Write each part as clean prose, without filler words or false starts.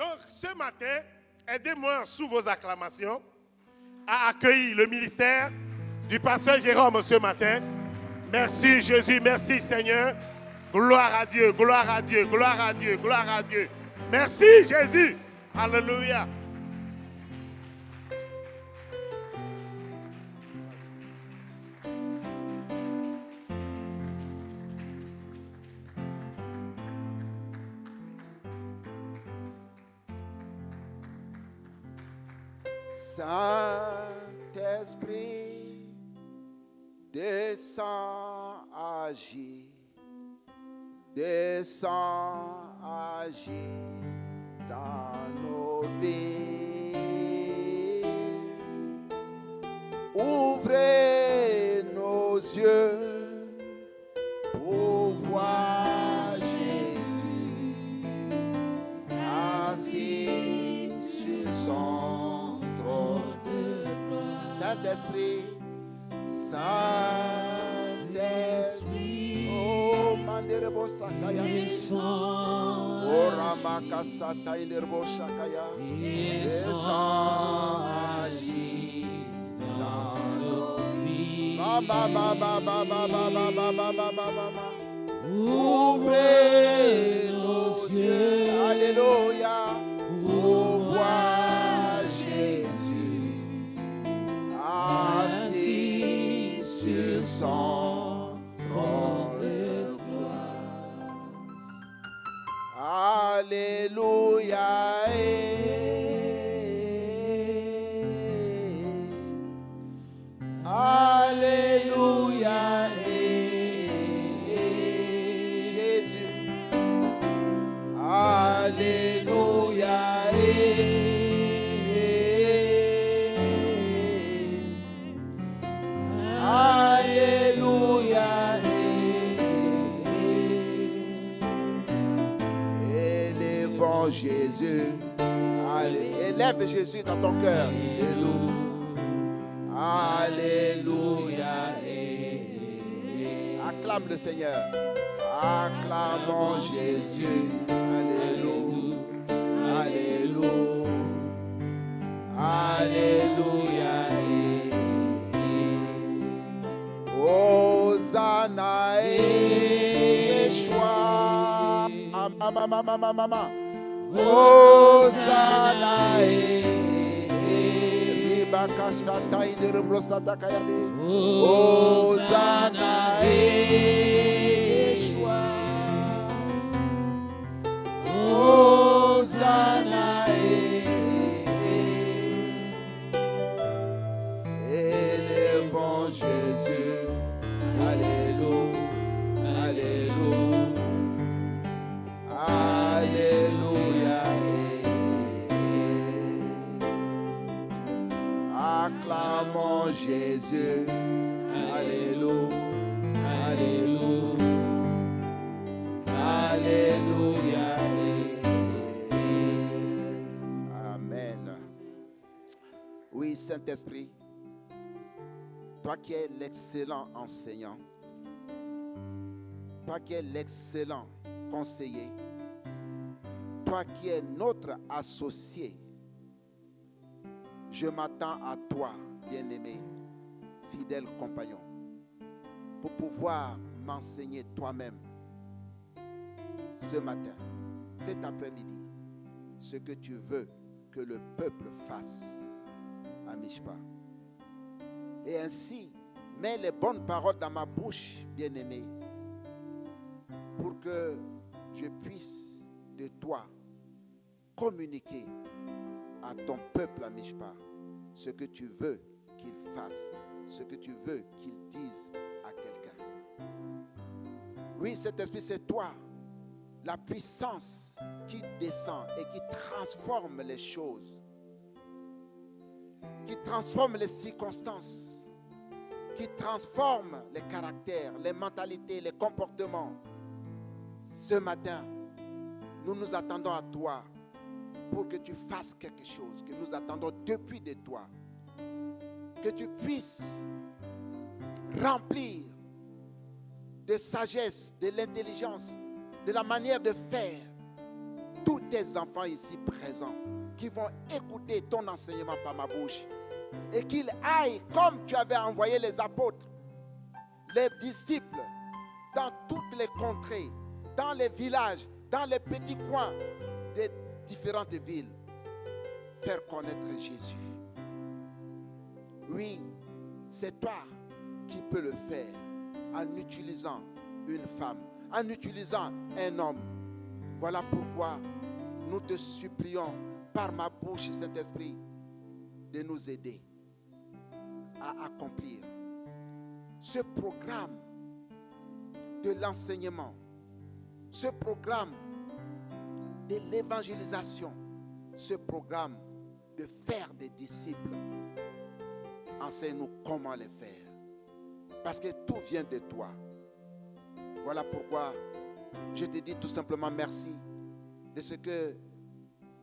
Donc, ce matin, aidez-moi sous vos acclamations à accueillir le ministère du pasteur Jérôme ce matin. Merci Jésus, merci Seigneur. Gloire à Dieu, gloire à Dieu, gloire à Dieu, gloire à Dieu. Merci Jésus. Alléluia. Saint-Esprit, descends, agis, descends, agis dans nos vies. Ouvrez nos yeux pour voir Jésus assis sur son Saint-Esprit, Saint-Esprit, oh Manderebo Sakaya, oh Ramaka Satailerbo Shakaya, descends, agis dans nos vies. Ouvrez nos yeux, alléluia, pour voir Jésus assis sur son trône de gloire. Alléluia. Alléluia. Jésus. Alléluia. Alléluia. Élevons Jésus. Allez, élève Jésus dans ton cœur. Alléluia. Acclame le Seigneur. Acclamons Jésus. Alléluia. Alléluia. Alléluia. Hosanna Yeshua. Mama. Hosanna Ribakashkata Inerubrosata Kayade. Hosanna Yeshua. Hosanna. Élevons Jésus. Alléluia. Alléluia. Alléluia. Acclamons Jésus. Alléluia. Alléluia. Alléluia. Amen. Oui, Saint-Esprit, toi qui es l'excellent enseignant, toi qui es l'excellent conseiller, toi qui es notre associé, je m'attends à toi, bien-aimé, fidèle compagnon, pour pouvoir m'enseigner toi-même ce matin, cet après-midi, ce que tu veux que le peuple fasse à Mishpa. Et ainsi, mets les bonnes paroles dans ma bouche, bien-aimé, pour que je puisse de toi communiquer à ton peuple à Mishpa ce que tu veux qu'il fasse, ce que tu veux qu'il dise à quelqu'un. Oui, cet esprit, c'est toi, la puissance qui descend et qui transforme les choses, qui transforme les circonstances, qui transforme les caractères, les mentalités, les comportements. Ce matin, nous nous attendons à toi pour que tu fasses quelque chose que nous attendons depuis de toi. Que tu puisses remplir de sagesse, de l'intelligence, de la manière de faire tous tes enfants ici présents qui vont écouter ton enseignement par ma bouche et qu'ils aillent comme tu avais envoyé les apôtres, les disciples, dans toutes les contrées, dans les villages, dans les petits coins des différentes villes, faire connaître Jésus. Oui, c'est toi qui peux le faire en utilisant une femme, en utilisant un homme. Voilà pourquoi nous te supplions par ma bouche, Saint-Esprit, de nous aider à accomplir ce programme de l'enseignement, ce programme de l'évangélisation, ce programme de faire des disciples. Enseigne-nous comment les faire, parce que tout vient de toi. Voilà pourquoi je te dis tout simplement merci de ce que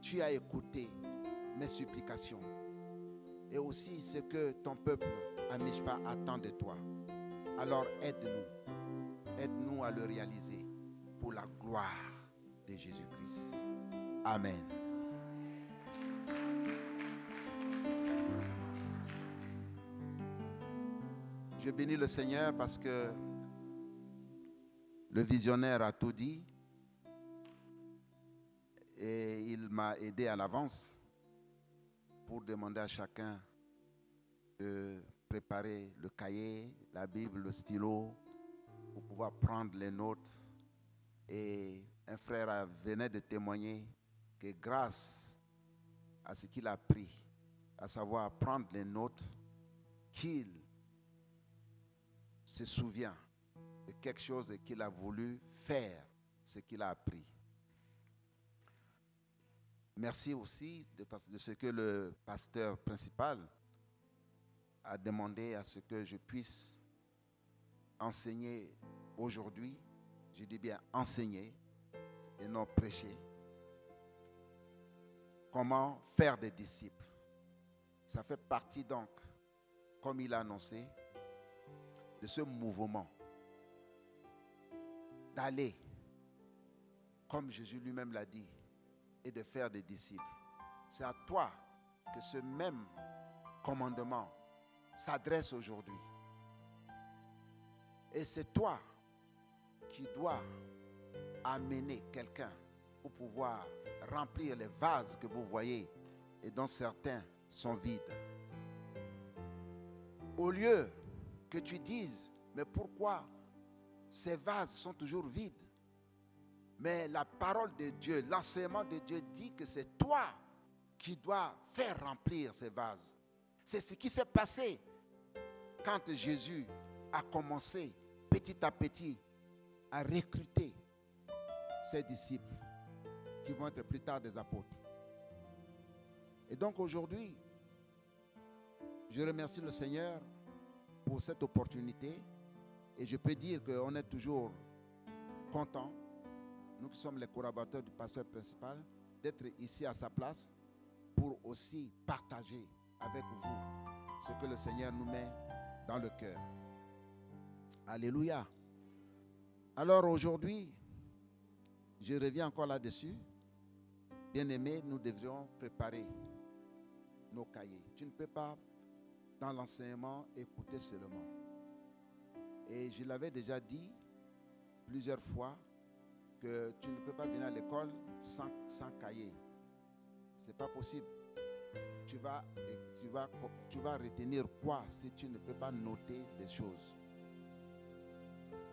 tu as écouté mes supplications et aussi ce que ton peuple à Mishpa attend de toi. Alors aide-nous à le réaliser pour la gloire de Jésus-Christ. Amen. Je bénis le Seigneur parce que le visionnaire a tout dit et il m'a aidé à l'avance pour demander à chacun de préparer le cahier, la Bible, le stylo pour pouvoir prendre les notes. Et un frère venait de témoigner que grâce à ce qu'il a appris, à savoir prendre les notes, qu'il se souvient de quelque chose et qu'il a voulu faire ce qu'il a appris. Merci aussi de ce que le pasteur principal a demandé à ce que je puisse enseigner aujourd'hui. Je dis bien enseigner et non prêcher. Comment faire des disciples. Ça fait partie donc, comme il a annoncé, de ce mouvement d'aller, comme Jésus lui-même l'a dit, et de faire des disciples. C'est à toi que ce même commandement s'adresse aujourd'hui. Et c'est toi qui dois amener quelqu'un pour pouvoir remplir les vases que vous voyez et dont certains sont vides. Au lieu que tu dises, mais pourquoi ces vases sont toujours vides? Mais la parole de Dieu, l'enseignement de Dieu dit que c'est toi qui dois faire remplir ces vases. C'est ce qui s'est passé quand Jésus a commencé petit à petit à recruter ses disciples qui vont être plus tard des apôtres. Et donc aujourd'hui, je remercie le Seigneur pour cette opportunité et je peux dire qu'on est toujours contents, nous qui sommes les collaborateurs du pasteur principal, d'être ici à sa place pour aussi partager avec vous ce que le Seigneur nous met dans le cœur. Alléluia. Alors aujourd'hui, je reviens encore là-dessus. Bien-aimés, nous devrions préparer nos cahiers. Tu ne peux pas, dans l'enseignement, écouter seulement. Et je l'avais déjà dit plusieurs fois que tu ne peux pas venir à l'école sans cahier. Ce n'est pas possible. Tu vas retenir quoi si tu ne peux pas noter des choses?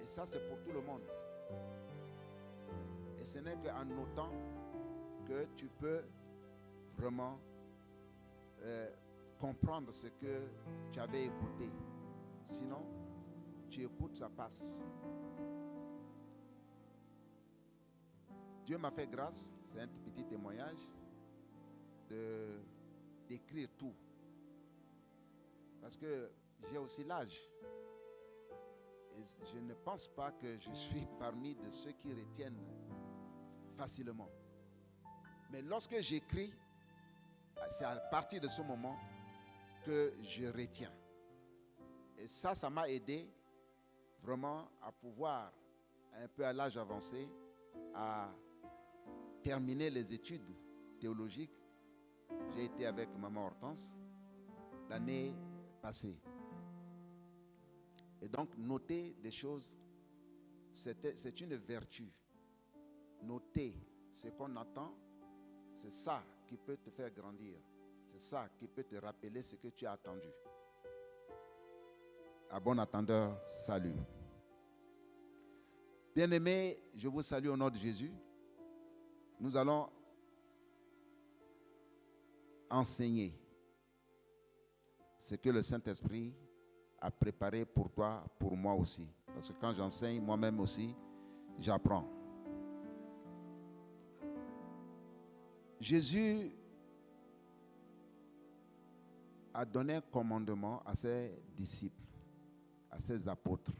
Et ça, c'est pour tout le monde. Et ce n'est qu'en notant que tu peux vraiment comprendre ce que tu avais écouté. Sinon, tu écoutes, ça passe. Dieu m'a fait grâce, c'est un petit témoignage, d'écrire tout. Parce que j'ai aussi l'âge. Et je ne pense pas que je suis parmi de ceux qui retiennent facilement. Mais lorsque j'écris, c'est à partir de ce moment que je retiens. Et ça m'a aidé vraiment à pouvoir, un peu à l'âge avancé, à terminé les études théologiques, j'ai été avec maman Hortense l'année passée. Et donc, noter des choses, c'est une vertu. Noter ce qu'on entend, c'est ça qui peut te faire grandir. C'est ça qui peut te rappeler ce que tu as attendu. À bon entendeur, salut. Bien-aimés, je vous salue au nom de Jésus. Nous allons enseigner ce que le Saint-Esprit a préparé pour toi, pour moi aussi. Parce que quand j'enseigne, moi-même aussi, j'apprends. Jésus a donné un commandement à ses disciples, à ses apôtres.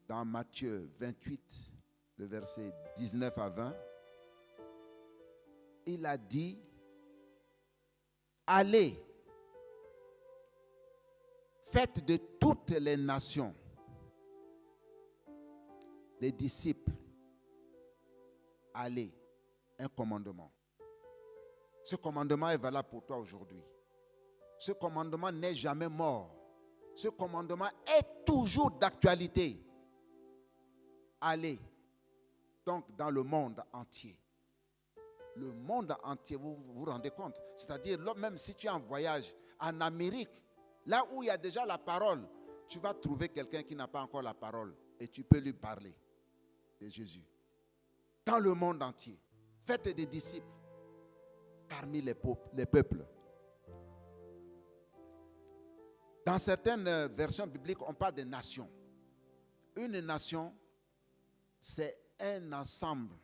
Dans Matthieu 28, le verset 19 à 20, il a dit, allez, faites de toutes les nations les disciples. Allez, un commandement. Ce commandement est valable pour toi aujourd'hui. Ce commandement n'est jamais mort. Ce commandement est toujours d'actualité. Allez, donc dans le monde entier. Le monde entier, vous vous rendez compte? C'est-à-dire, même si tu es en voyage en Amérique, là où il y a déjà la parole, tu vas trouver quelqu'un qui n'a pas encore la parole et tu peux lui parler de Jésus. Dans le monde entier, faites des disciples parmi les peuples. Dans certaines versions bibliques, on parle de nations. Une nation, c'est un ensemble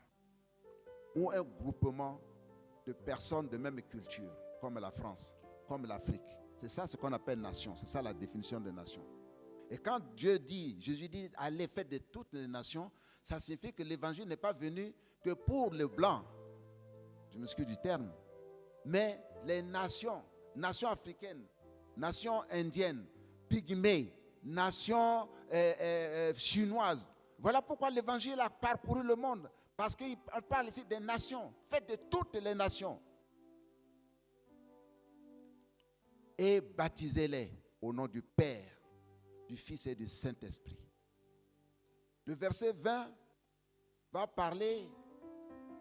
ou un groupement de personnes de même culture, comme la France, comme l'Afrique. C'est ça ce qu'on appelle nation. C'est ça la définition de nation. Et quand Jésus dit, allez, faites de toutes les nations, ça signifie que l'évangile n'est pas venu que pour les blancs. Je m'excuse du terme. Mais les nations africaines, nations indiennes, pygmées, nations chinoises. Voilà pourquoi l'évangile a parcouru le monde. Parce qu'il parle ici des nations. Faites de toutes les nations. Et baptisez-les au nom du Père, du Fils et du Saint-Esprit. Le verset 20 va parler,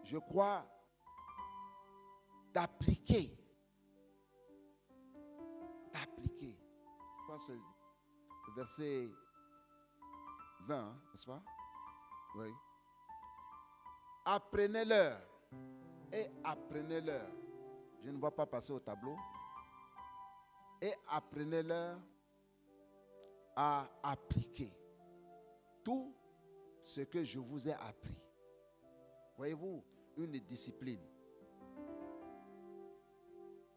je crois, d'appliquer. Je crois que c'est le verset 20, n'est-ce pas? Oui. Apprenez-leur et apprenez-leur. Je ne vois pas passer au tableau. Et apprenez-leur à appliquer tout ce que je vous ai appris. Voyez-vous, une discipline.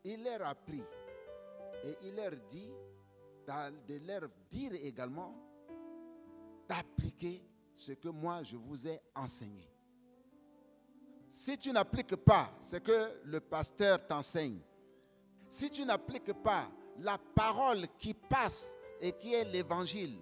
Il leur a appris et il leur dit de leur dire également d'appliquer ce que moi je vous ai enseigné. Si tu n'appliques pas ce que le pasteur t'enseigne, si tu n'appliques pas la parole qui passe et qui est l'évangile,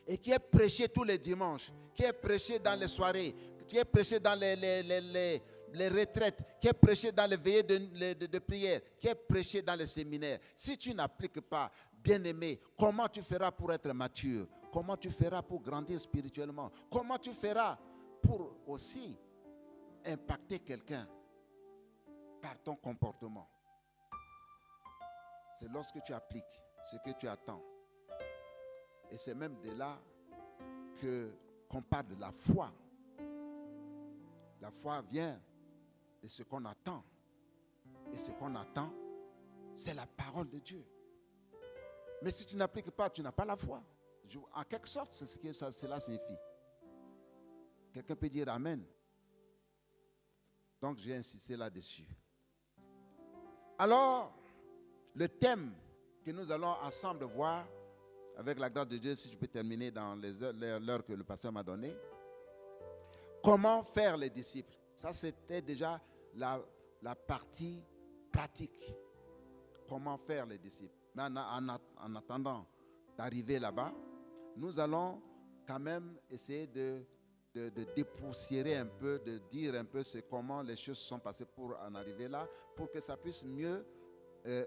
et qui est prêché tous les dimanches, qui est prêché dans les soirées, qui est prêché dans les retraites, qui est prêché dans les veillées de prière, qui est prêché dans les séminaires. Si tu n'appliques pas, bien-aimé, comment tu feras pour être mature? Comment tu feras pour grandir spirituellement? Comment tu feras pour aussi impacter quelqu'un par ton comportement? C'est lorsque tu appliques ce que tu attends. Et c'est même de là qu'on parle de la foi. La foi vient de ce qu'on attend. Et ce qu'on attend, c'est la parole de Dieu. Mais si tu n'appliques pas, tu n'as pas la foi. En quelque sorte, c'est ce que cela signifie. Quelqu'un peut dire Amen. Donc j'ai insisté là-dessus. Alors, le thème que nous allons ensemble voir, avec la grâce de Dieu, si je peux terminer dans l'heure que le pasteur m'a donnée. Comment faire les disciples? Ça, c'était déjà la partie pratique. Comment faire les disciples? Mais en attendant d'arriver là-bas, nous allons quand même essayer de dépoussiérer un peu, de dire un peu comment les choses sont passées pour en arriver là, pour que ça puisse mieux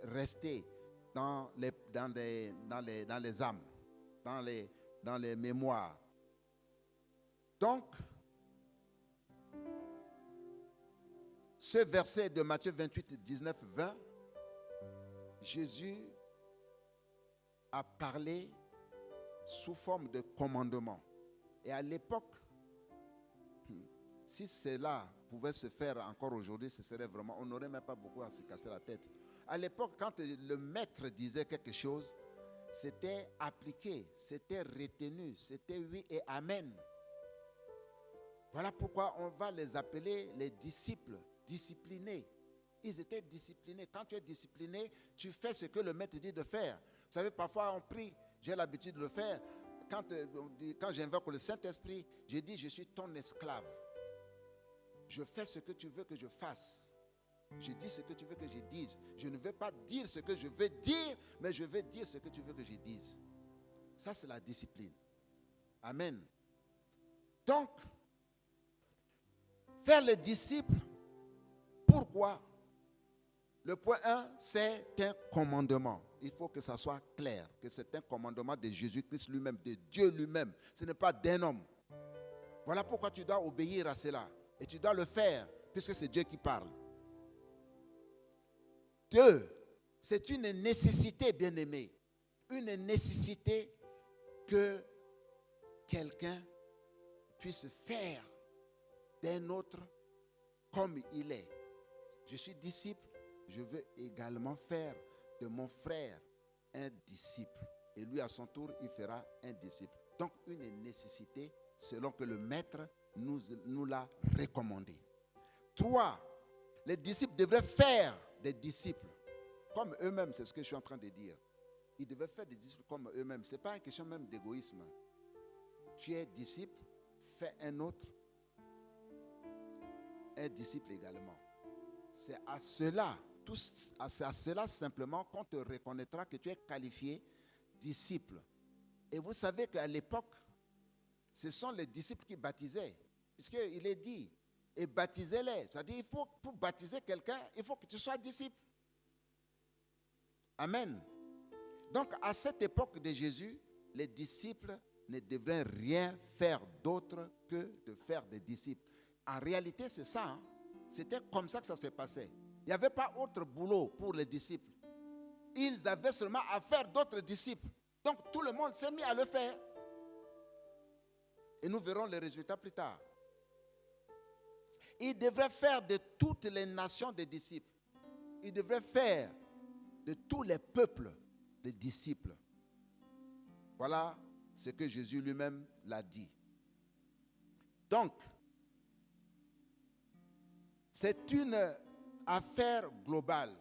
rester dans les âmes, dans les mémoires. Donc, ce verset de Matthieu 28, 19, 20, Jésus a parlé sous forme de commandement. Et à l'époque, si cela pouvait se faire encore aujourd'hui, ce serait vraiment, on n'aurait même pas beaucoup à se casser la tête. À l'époque, quand le maître disait quelque chose, c'était appliqué, c'était retenu, c'était oui et amen. Voilà pourquoi on va les appeler les disciples disciplinés. Ils étaient disciplinés. Quand tu es discipliné, tu fais ce que le maître dit de faire. Vous savez, parfois on prie, j'ai l'habitude de le faire. Quand j'invoque le Saint-Esprit, je dis, je suis ton esclave. Je fais ce que tu veux que je fasse. Je dis ce que tu veux que je dise. Je ne veux pas dire ce que je veux dire, mais je veux dire ce que tu veux que je dise. Ça, c'est la discipline. Amen. Donc, faire les disciples, pourquoi? Le point 1, c'est un commandement. Il faut que ça soit clair, que c'est un commandement de Jésus-Christ lui-même, de Dieu lui-même. Ce n'est pas d'un homme. Voilà pourquoi tu dois obéir à cela. Et tu dois le faire, puisque c'est Dieu qui parle. 2, c'est une nécessité, bien-aimé. Une nécessité que quelqu'un puisse faire d'un autre comme il est. Je suis disciple, je veux également faire de mon frère un disciple. Et lui, à son tour, il fera un disciple. Donc, une nécessité selon que le maître nous l'a recommandé. 3, les disciples devraient faire des disciples comme eux-mêmes, c'est ce que je suis en train de dire. Ils devaient faire des disciples comme eux-mêmes. Ce n'est pas une question même d'égoïsme. Tu es disciple, fais un autre, un disciple également. C'est à cela simplement qu'on te reconnaîtra que tu es qualifié disciple. Et vous savez qu'à l'époque, ce sont les disciples qui baptisaient. Puisqu'il est dit, et baptisez-les. C'est-à-dire, pour baptiser quelqu'un, il faut que tu sois disciple. Amen. Donc, à cette époque de Jésus, les disciples ne devraient rien faire d'autre que de faire des disciples. En réalité, c'est ça. Hein? C'était comme ça que ça se passait. Il n'y avait pas autre boulot pour les disciples. Ils avaient seulement à faire d'autres disciples. Donc, tout le monde s'est mis à le faire. Et nous verrons les résultats plus tard. Ils devraient faire de toutes les nations des disciples. Ils devraient faire de tous les peuples des disciples. Voilà ce que Jésus lui-même l'a dit. Donc, c'est une affaire globale.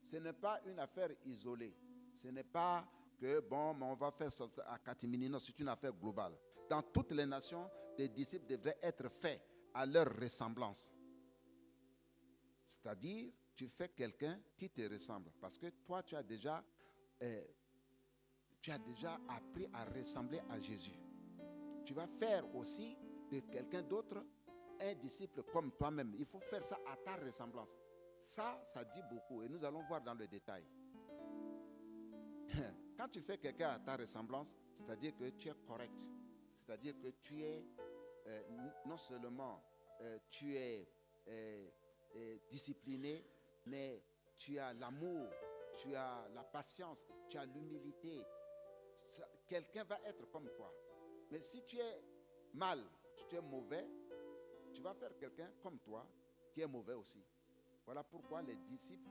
Ce n'est pas une affaire isolée. Ce n'est pas que, bon, on va faire ça à catimini. Non, c'est une affaire globale. Dans toutes les nations, des disciples devraient être faits à leur ressemblance. C'est-à-dire, tu fais quelqu'un qui te ressemble. Parce que toi, tu as déjà appris à ressembler à Jésus. Tu vas faire aussi de quelqu'un d'autre un disciple comme toi-même. Il faut faire ça à ta ressemblance. Ça dit beaucoup. Et nous allons voir dans le détail. Quand tu fais quelqu'un à ta ressemblance, c'est-à-dire que tu es correct. C'est-à-dire que tu es, non seulement tu es discipliné, mais tu as l'amour, tu as la patience, tu as l'humilité. Quelqu'un va être comme toi. Mais si tu es mal, si tu es mauvais, tu vas faire quelqu'un comme toi qui est mauvais aussi. Voilà pourquoi les disciples,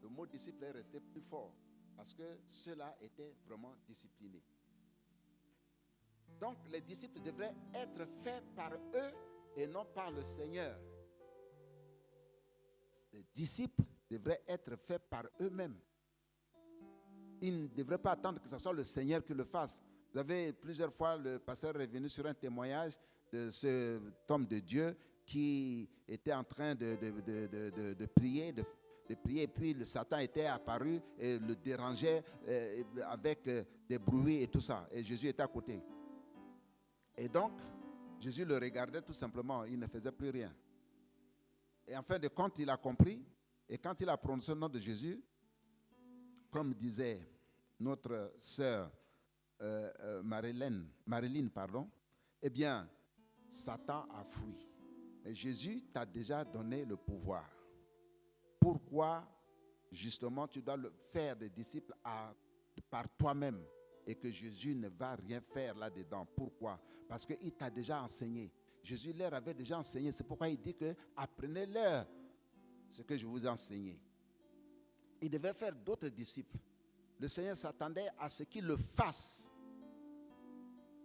le mot disciple est resté plus fort. Parce que ceux-là étaient vraiment disciplinés. Donc les disciples devraient être faits par eux et non par le Seigneur. Les disciples devraient être faits par eux-mêmes. Ils ne devraient pas attendre que ce soit le Seigneur qui le fasse. Vous avez plusieurs fois, le pasteur est revenu sur un témoignage de cet homme de Dieu qui était en train de prier, et puis le Satan était apparu et le dérangeait avec des bruits et tout ça. Et Jésus était à côté. Et donc, Jésus le regardait tout simplement, il ne faisait plus rien. Et en fin de compte, il a compris. Et quand il a prononcé le nom de Jésus, comme disait notre sœur Marilyn, eh bien, Satan a fui. Et Jésus t'a déjà donné le pouvoir. Pourquoi, justement, tu dois faire des disciples par toi-même et que Jésus ne va rien faire là-dedans? Pourquoi? Parce qu'il t'a déjà enseigné. Jésus leur avait déjà enseigné. C'est pourquoi il dit que apprenez-leur ce que je vous ai enseigné. Il devait faire d'autres disciples. Le Seigneur s'attendait à ce qu'ils le fassent.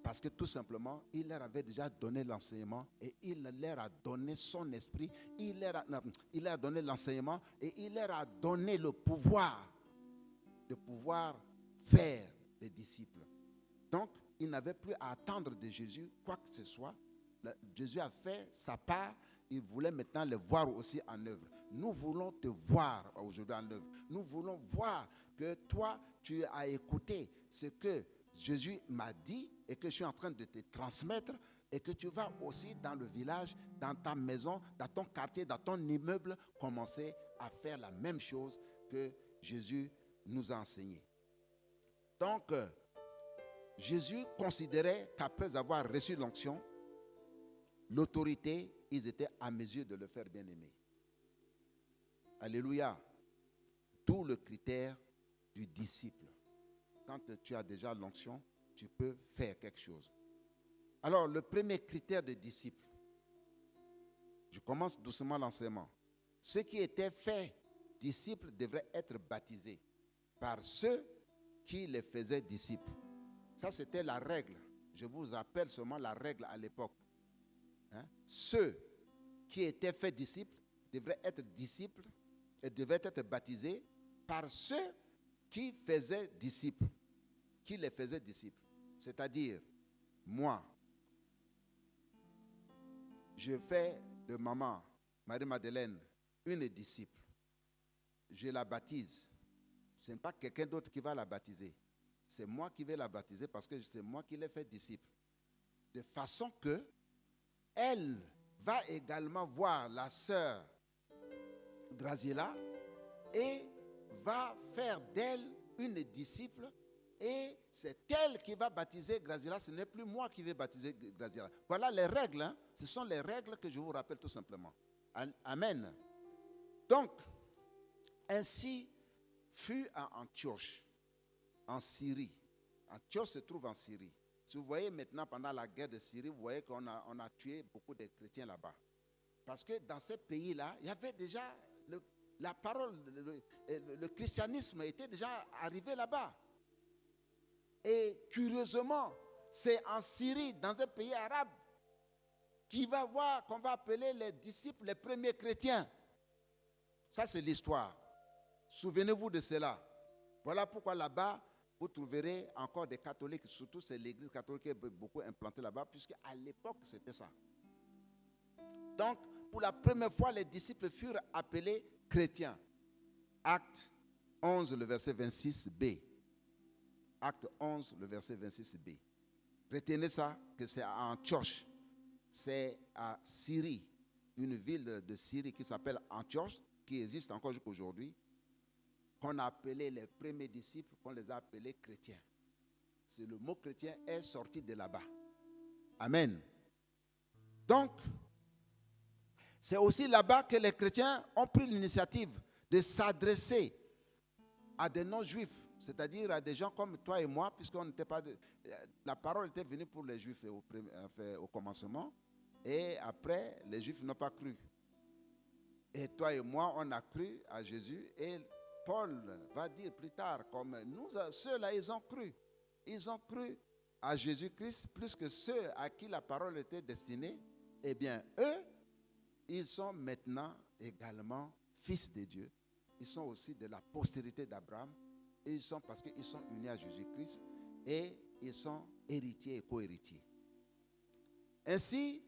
Parce que tout simplement, il leur avait déjà donné l'enseignement et il leur a donné son esprit. Il leur a donné l'enseignement et il leur a donné le pouvoir de pouvoir faire des disciples. Donc, il n'avait plus à attendre de Jésus quoi que ce soit. Jésus a fait sa part. Il voulait maintenant le voir aussi en œuvre. Nous voulons te voir aujourd'hui en œuvre. Nous voulons voir que toi, tu as écouté ce que Jésus m'a dit et que je suis en train de te transmettre et que tu vas aussi dans le village, dans ta maison, dans ton quartier, dans ton immeuble, commencer à faire la même chose que Jésus nous a enseigné. Donc, Jésus considérait qu'après avoir reçu l'onction, l'autorité, ils étaient à mesure de le faire bien-aimer. Alléluia. D'où le critère du disciple. Quand tu as déjà l'onction, tu peux faire quelque chose. Alors, le premier critère de disciple, je commence doucement l'enseignement. Ceux qui étaient faits disciples devraient être baptisés par ceux qui les faisaient disciples. Ça, c'était la règle. Je vous rappelle seulement la règle à l'époque. Ceux qui étaient faits disciples devraient être disciples et devaient être baptisés par ceux qui faisaient disciples. Qui les faisaient disciples. C'est-à-dire, moi, je fais de maman, Marie-Madeleine, une disciple. Je la baptise. Ce n'est pas quelqu'un d'autre qui va la baptiser. C'est moi qui vais la baptiser parce que c'est moi qui l'ai fait disciple. De façon que elle va également voir la sœur Graziella et va faire d'elle une disciple et c'est elle qui va baptiser Graziella. Ce n'est plus moi qui vais baptiser Graziella. Voilà les règles. Hein? Ce sont les règles que je vous rappelle tout simplement. Amen. Donc, ainsi fut à Antioche, en Syrie. Antioche se trouve en Syrie. Si vous voyez maintenant pendant la guerre de Syrie, vous voyez qu'on a tué beaucoup de chrétiens là-bas. Parce que dans ces pays-là, il y avait déjà la parole, le christianisme était déjà arrivé là-bas. Et curieusement, c'est en Syrie, dans un pays arabe, qu'on va appeler les disciples les premiers chrétiens. Ça, c'est l'histoire. Souvenez-vous de cela. Voilà pourquoi là-bas, vous trouverez encore des catholiques, surtout c'est l'église catholique qui est beaucoup implantée là-bas, puisque à l'époque, c'était ça. Donc, pour la première fois, les disciples furent appelés chrétiens. Acte 11, le verset 26b. Acte 11, le verset 26b. Retenez ça, que c'est à Antioche. C'est à Syrie, une ville de Syrie qui s'appelle Antioche, qui existe encore jusqu'aujourd'hui, qu'on a appelé les premiers disciples, qu'on les a appelés chrétiens. C'est le mot chrétien est sorti de là-bas. Amen. Donc, c'est aussi là-bas que les chrétiens ont pris l'initiative de s'adresser à des non-juifs, c'est-à-dire à des gens comme toi et moi, puisqu'on n'était pas... La parole était venue pour les juifs au commencement, et après, les juifs n'ont pas cru. Et toi et moi, on a cru à Jésus, et Paul va dire plus tard, comme nous, ceux-là, ils ont cru. Ils ont cru à Jésus-Christ plus que ceux à qui la parole était destinée. Eh bien, eux, ils sont maintenant également fils de Dieu. Ils sont aussi de la postérité d'Abraham. Ils sont parce qu'ils sont unis à Jésus-Christ et ils sont héritiers et co-héritiers. Ainsi,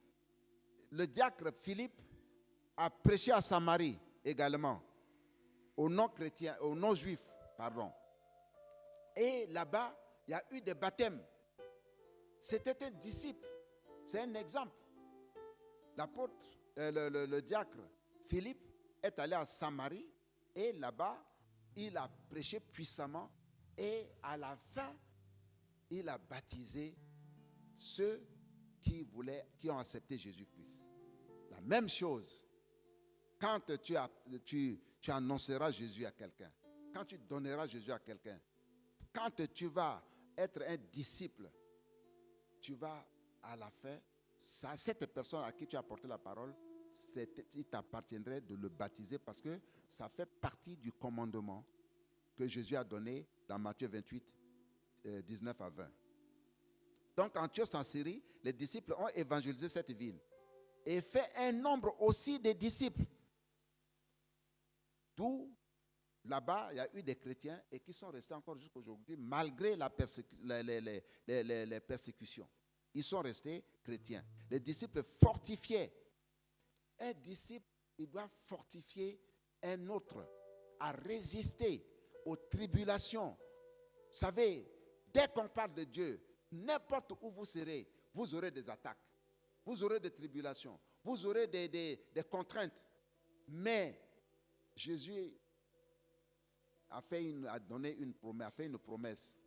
le diacre Philippe a prêché à Samarie également, aux non-chrétiens, aux non-juifs, pardon. Et là-bas, il y a eu des baptêmes. C'était un disciple. C'est un exemple. l'apôtre, le diacre Philippe est allé à Samarie et là-bas, il a prêché puissamment et à la fin, il a baptisé ceux qui ont accepté Jésus-Christ. La même chose, quand tu annonceras Jésus à quelqu'un, quand tu donneras Jésus à quelqu'un, quand tu vas être un disciple, tu vas à la fin, cette personne à qui tu as apporté la parole, il t'appartiendrait de le baptiser parce que ça fait partie du commandement que Jésus a donné dans Matthieu 28, 19 à 20. Donc, Antioche en Syrie, les disciples ont évangélisé cette ville et fait un nombre aussi de disciples. D'où, là-bas, il y a eu des chrétiens et qui sont restés encore jusqu'à aujourd'hui, malgré les persécutions. Ils sont restés chrétiens. Les disciples fortifiaient. Un disciple, il doit fortifier un autre à résister aux tribulations. Vous savez, dès qu'on parle de Dieu, n'importe où vous serez, vous aurez des attaques, vous aurez des tribulations, vous aurez des contraintes. Mais Jésus a fait une promesse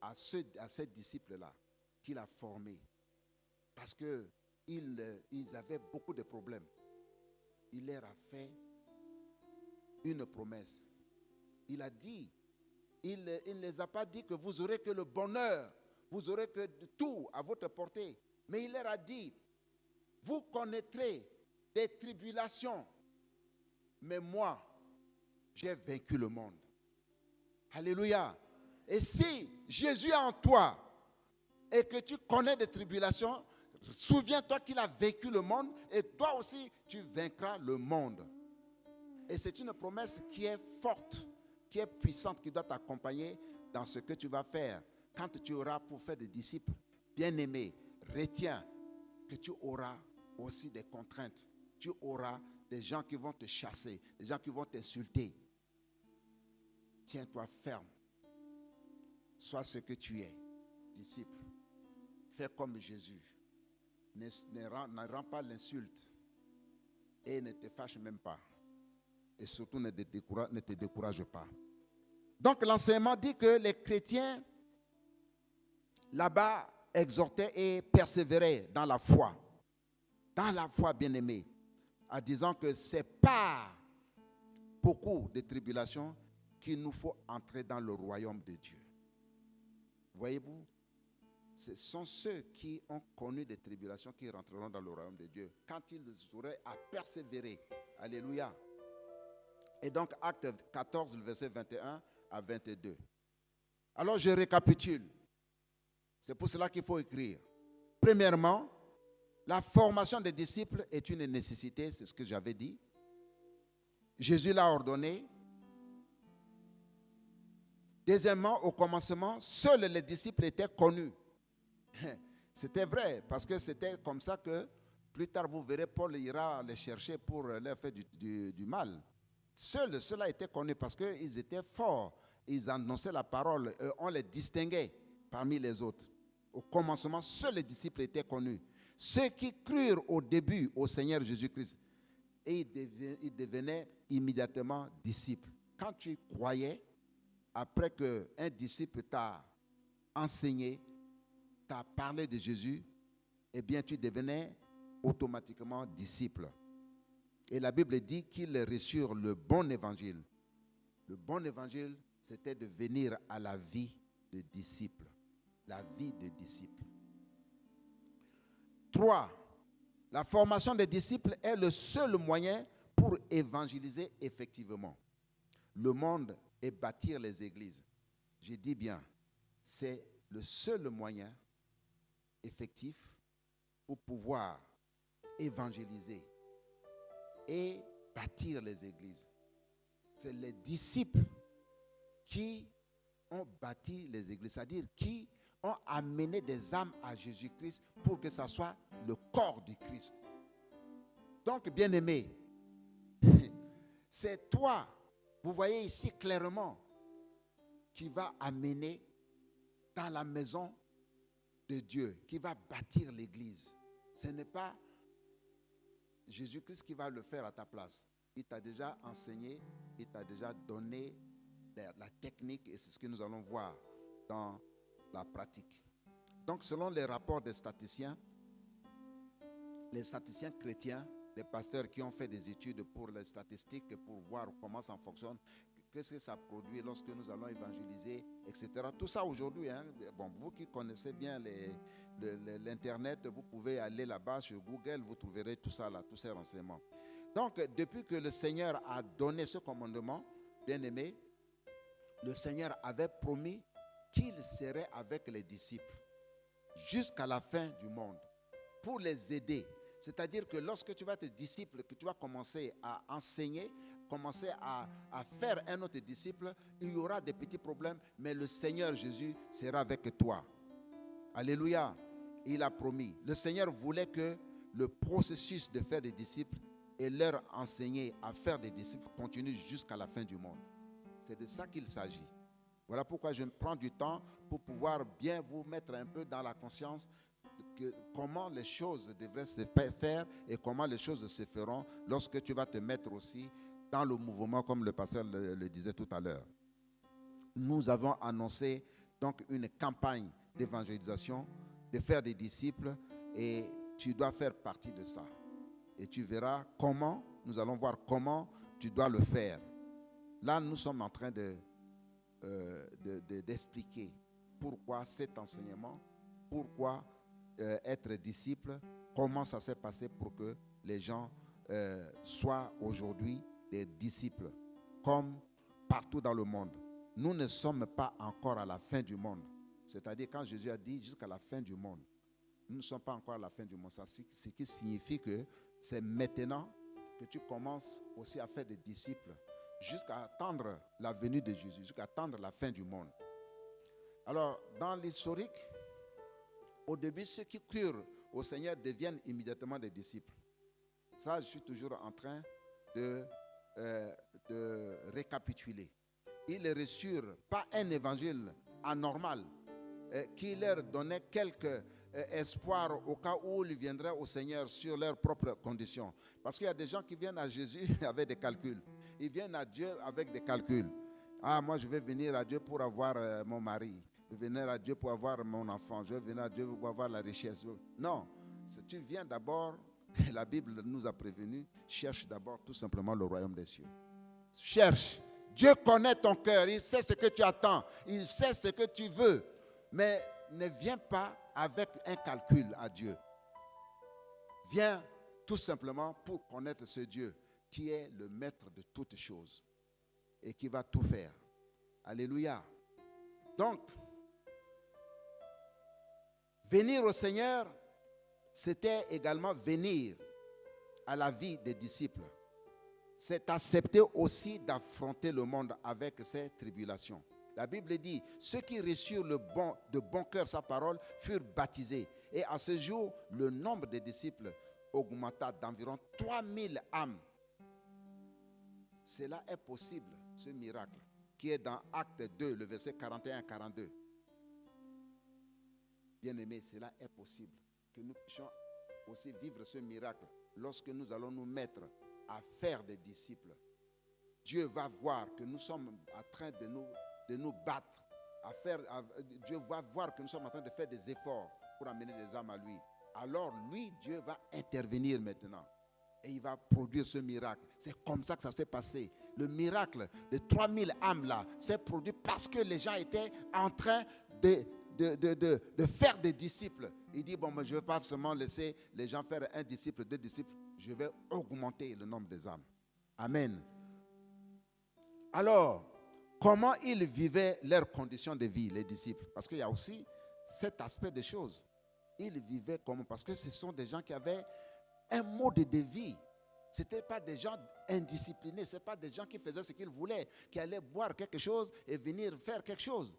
à ces disciples-là qu'il a formés. Parce qu'ils avaient beaucoup de problèmes. Il leur a fait une promesse. Il a dit, il ne les a pas dit que vous aurez que le bonheur, vous aurez que tout à votre portée. Mais il leur a dit, vous connaîtrez des tribulations. Mais moi, j'ai vaincu le monde. Alléluia. Et si Jésus est en toi et que tu connais des tribulations, souviens-toi qu'il a vaincu le monde et toi aussi, tu vaincras le monde. Et c'est une promesse qui est forte, qui est puissante, qui doit t'accompagner dans ce que tu vas faire. Quand tu auras pour faire des disciples bien-aimés, retiens que tu auras aussi des contraintes. Tu auras des gens qui vont te chasser, des gens qui vont t'insulter. Tiens-toi ferme. Sois ce que tu es, disciple. Fais comme Jésus. Ne rends pas l'insulte et ne te fâche même pas. Et surtout ne te décourage pas. Donc l'enseignement dit que les chrétiens là-bas exhortaient et persévéraient dans la foi. Dans la foi, bien-aimée. En disant que c'est pas beaucoup de tribulations qu'il nous faut entrer dans le royaume de Dieu. Voyez-vous, ce sont ceux qui ont connu des tribulations qui rentreront dans le royaume de Dieu quand ils auraient à persévérer. Alléluia. Et donc, Acte 14, verset 21 à 22. Alors, je récapitule. C'est pour cela qu'il faut écrire. Premièrement, la formation des disciples est une nécessité, c'est ce que j'avais dit. Jésus l'a ordonné. Deuxièmement, au commencement, seuls les disciples étaient connus. C'était vrai, parce que c'était comme ça que plus tard, vous verrez, Paul ira les chercher pour leur faire du mal. Seuls ceux-là étaient connus parce qu'ils étaient forts. Ils annonçaient la parole. On les distinguait parmi les autres. Au commencement, seuls les disciples étaient connus. Ceux qui crurent au début au Seigneur Jésus-Christ, et ils devenaient immédiatement disciples. Quand tu croyais, après qu'un disciple t'a enseigné, t'a parlé de Jésus, eh bien tu devenais automatiquement disciple. Et la Bible dit qu'ils reçurent le bon évangile. Le bon évangile, c'était de venir à la vie de disciple. La vie de disciple. 3. La formation des disciples est le seul moyen pour évangéliser effectivement le monde et bâtir les églises. Je dis bien, c'est le seul moyen effectif pour pouvoir évangéliser et bâtir les églises. C'est les disciples qui ont bâti les églises, c'est-à-dire qui ont amené des âmes à Jésus-Christ pour que ça soit le corps du Christ. Donc, bien-aimé, c'est toi, vous voyez ici clairement, qui va amener dans la maison de Dieu, qui va bâtir l'église. Ce n'est pas Jésus-Christ qui va le faire à ta place. Il t'a déjà enseigné, il t'a déjà donné la technique et c'est ce que nous allons voir dans la pratique. Donc, selon les rapports des statisticiens chrétiens, les pasteurs qui ont fait des études pour les statistiques, pour voir comment ça fonctionne, qu'est-ce que ça produit lorsque nous allons évangéliser, etc. Tout ça aujourd'hui, bon, vous qui connaissez bien l'Internet, vous pouvez aller là-bas sur Google, vous trouverez tout ça là, tous ces renseignements. Donc, depuis que le Seigneur a donné ce commandement, bien aimé, le Seigneur avait promis qu'il serait avec les disciples jusqu'à la fin du monde pour les aider. C'est-à-dire que lorsque tu vas être disciple, que tu vas commencer à enseigner, commencer à faire un autre disciple, il y aura des petits problèmes, mais le Seigneur Jésus sera avec toi. Alléluia. Il a promis. Le Seigneur voulait que le processus de faire des disciples et leur enseigner à faire des disciples continue jusqu'à la fin du monde. C'est de ça qu'il s'agit. Voilà pourquoi je prends du temps pour pouvoir bien vous mettre un peu dans la conscience de comment les choses devraient se faire et comment les choses se feront lorsque tu vas te mettre aussi dans le mouvement, comme le pasteur le disait tout à l'heure. Nous avons annoncé donc une campagne d'évangélisation, de faire des disciples, et tu dois faire partie de ça. Et tu verras comment, nous allons voir comment tu dois le faire. Là, nous sommes en train d'expliquer pourquoi cet enseignement, pourquoi être disciple, comment ça s'est passé pour que les gens soient aujourd'hui des disciples, comme partout dans le monde. Nous ne sommes pas encore à la fin du monde. C'est-à-dire quand Jésus a dit jusqu'à la fin du monde, nous ne sommes pas encore à la fin du monde. Ça, ce qui signifie que c'est maintenant que tu commences aussi à faire des disciples jusqu'à attendre la venue de Jésus, jusqu'à attendre la fin du monde. Alors, dans l'historique, au début, ceux qui crurent au Seigneur deviennent immédiatement des disciples. Ça, je suis toujours en train de récapituler. Ils ne reçurent pas un évangile anormal qui leur donnait quelque espoir au cas où ils viendraient au Seigneur sur leurs propres conditions. Parce qu'il y a des gens qui viennent à Jésus avec des calculs. Ils viennent à Dieu avec des calculs. Ah, moi je vais venir à Dieu pour avoir mon mari. Je vais venir à Dieu pour avoir mon enfant. Je vais venir à Dieu pour avoir la richesse. Non, tu viens d'abord, la Bible nous a prévenus, cherche d'abord tout simplement le royaume des cieux. Cherche. Dieu connaît ton cœur, il sait ce que tu attends, il sait ce que tu veux. Mais ne viens pas avec un calcul à Dieu. Viens tout simplement pour connaître ce Dieu qui est le maître de toutes choses et qui va tout faire. Alléluia. Donc, venir au Seigneur, c'était également venir à la vie des disciples. C'est accepter aussi d'affronter le monde avec ses tribulations. La Bible dit, ceux qui reçurent de bon cœur sa parole furent baptisés. Et à ce jour, le nombre de disciples augmenta d'environ 3000 âmes. Cela est possible, ce miracle, qui est dans Acte 2, le verset 41-42. Bien-aimés, cela est possible. Que nous puissions aussi vivre ce miracle lorsque nous allons nous mettre à faire des disciples. Dieu va voir que nous sommes en train de nous battre. Dieu va voir que nous sommes en train de faire des efforts pour amener des âmes à lui. Alors lui, Dieu va intervenir maintenant. Et il va produire ce miracle. C'est comme ça que ça s'est passé. Le miracle de 3000 âmes là s'est produit parce que les gens étaient en train de faire des disciples. Il dit, bon, mais je ne vais pas seulement laisser les gens faire un disciple, 2 disciples. Je vais augmenter le nombre des âmes. Amen. Alors, comment ils vivaient leurs conditions de vie, les disciples? Parce qu'il y a aussi cet aspect des choses. Ils vivaient comment? Parce que ce sont des gens qui avaient un mode de vie. Ce n'étaient pas des gens indisciplinés. Ce n'étaient pas des gens qui faisaient ce qu'ils voulaient, qui allaient boire quelque chose et venir faire quelque chose.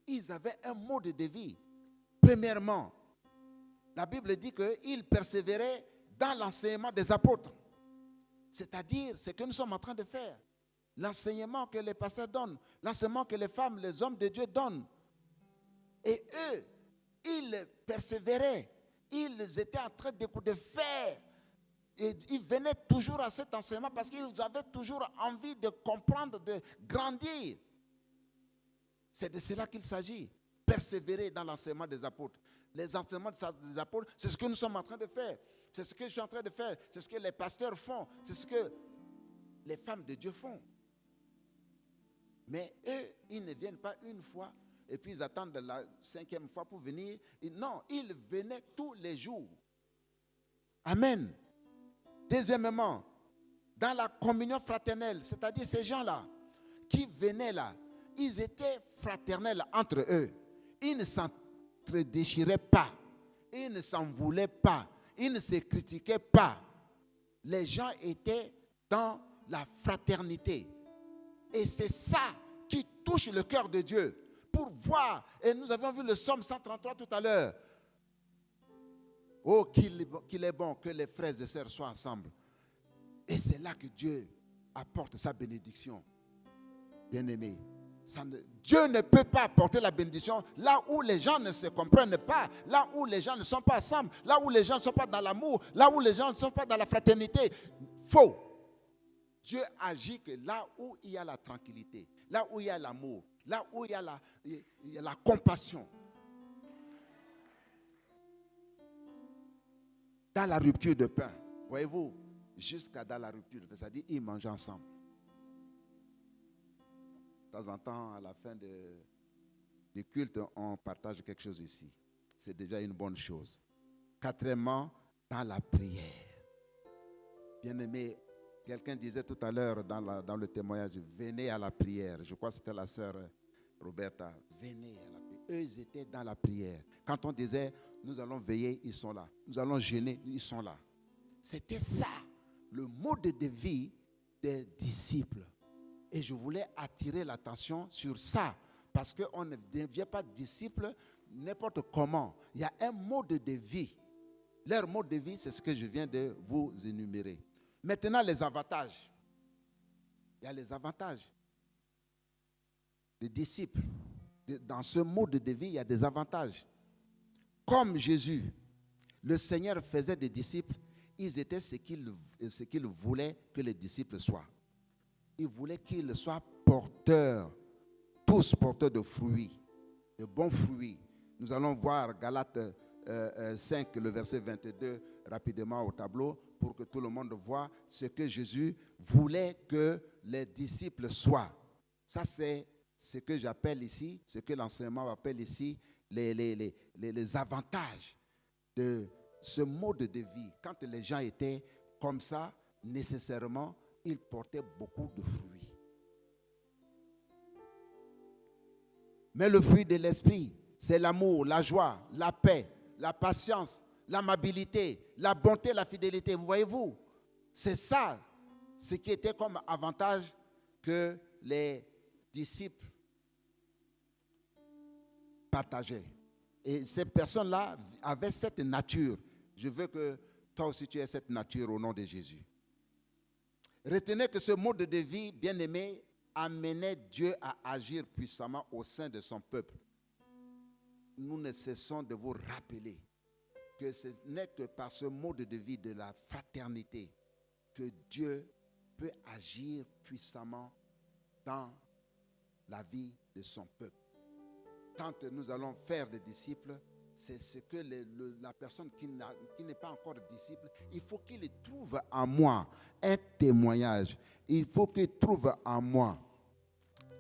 Ils avaient un mode de vie. Premièrement, la Bible dit qu'ils persévéraient dans l'enseignement des apôtres. C'est-à-dire ce que nous sommes en train de faire. L'enseignement que les pasteurs donnent, l'enseignement que les femmes, les hommes de Dieu donnent. Et eux, ils persévéraient. Ils étaient en train de faire. ils venaient toujours à cet enseignement parce qu'ils avaient toujours envie de comprendre, de grandir. C'est de cela qu'il s'agit. Persévérer dans l'enseignement des apôtres. Les enseignements des apôtres, c'est ce que nous sommes en train de faire. C'est ce que je suis en train de faire. C'est ce que les pasteurs font. C'est ce que les femmes de Dieu font. Mais eux, ils ne viennent pas une fois et puis ils attendent la 5e fois pour venir. Non, ils venaient tous les jours. Amen. Deuxièmement, dans la communion fraternelle, c'est-à-dire ces gens-là qui venaient là, ils étaient fraternels entre eux. Ils ne s'entre-déchiraient pas. Ils ne s'en voulaient pas. Ils ne se critiquaient pas. Les gens étaient dans la fraternité. Et c'est ça qui touche le cœur de Dieu. Pour voir, et nous avons vu le psaume 133 tout à l'heure. Oh, qu'il est bon que les frères et sœurs soient ensemble. Et c'est là que Dieu apporte sa bénédiction. Bien-aimés, Dieu ne peut pas apporter la bénédiction là où les gens ne se comprennent pas, là où les gens ne sont pas ensemble, là où les gens ne sont pas dans l'amour, là où les gens ne sont pas dans la fraternité. Faux. Dieu agit que là où il y a la tranquillité, là où il y a l'amour, là où il y a la compassion. Dans la rupture de pain, voyez-vous, jusqu'à dans la rupture de pain, c'est-à-dire ils mangent ensemble. De temps en temps, à la fin du culte, on partage quelque chose ici. C'est déjà une bonne chose. Quatrièmement, dans la prière. Bien-aimé, quelqu'un disait tout à l'heure dans le témoignage, venez à la prière. Je crois que c'était la sœur Roberta. Venez à la prière. Eux, ils étaient dans la prière. Quand on disait, nous allons veiller, ils sont là. Nous allons jeûner, ils sont là. C'était ça, le mode de vie des disciples. Et je voulais attirer l'attention sur ça, parce qu'on ne devient pas disciple n'importe comment. Il y a un mode de vie. Leur mode de vie, c'est ce que je viens de vous énumérer. Maintenant, les avantages. Il y a les avantages des disciples. Dans ce mode de vie, il y a des avantages. Comme Jésus, le Seigneur faisait des disciples, ils étaient ce qu'il voulait que les disciples soient. Il voulait qu'ils soient porteurs, tous porteurs de fruits, de bons fruits. Nous allons voir Galates 5, le verset 22, rapidement au tableau, pour que tout le monde voit ce que Jésus voulait que les disciples soient. Ça, c'est ce que j'appelle ici, ce que l'enseignement appelle ici, les avantages de ce mode de vie. Quand les gens étaient comme ça, nécessairement, ils portaient beaucoup de fruits. Mais le fruit de l'esprit, c'est l'amour, la joie, la paix, la patience, l'amabilité, la bonté, la fidélité. Voyez-vous, c'est ça, ce qui était comme avantage que les disciples partageaient. Et ces personnes-là avaient cette nature. Je veux que toi aussi tu aies cette nature au nom de Jésus. Retenez que ce mode de vie, bien-aimé, amenait Dieu à agir puissamment au sein de son peuple. Nous ne cessons de vous rappeler que ce n'est que par ce mode de vie de la fraternité que Dieu peut agir puissamment dans la vie de son peuple. Quand nous allons faire des disciples, c'est ce que la personne qui n'est pas encore disciple, il faut qu'il trouve en moi un témoignage. Il faut qu'il trouve en moi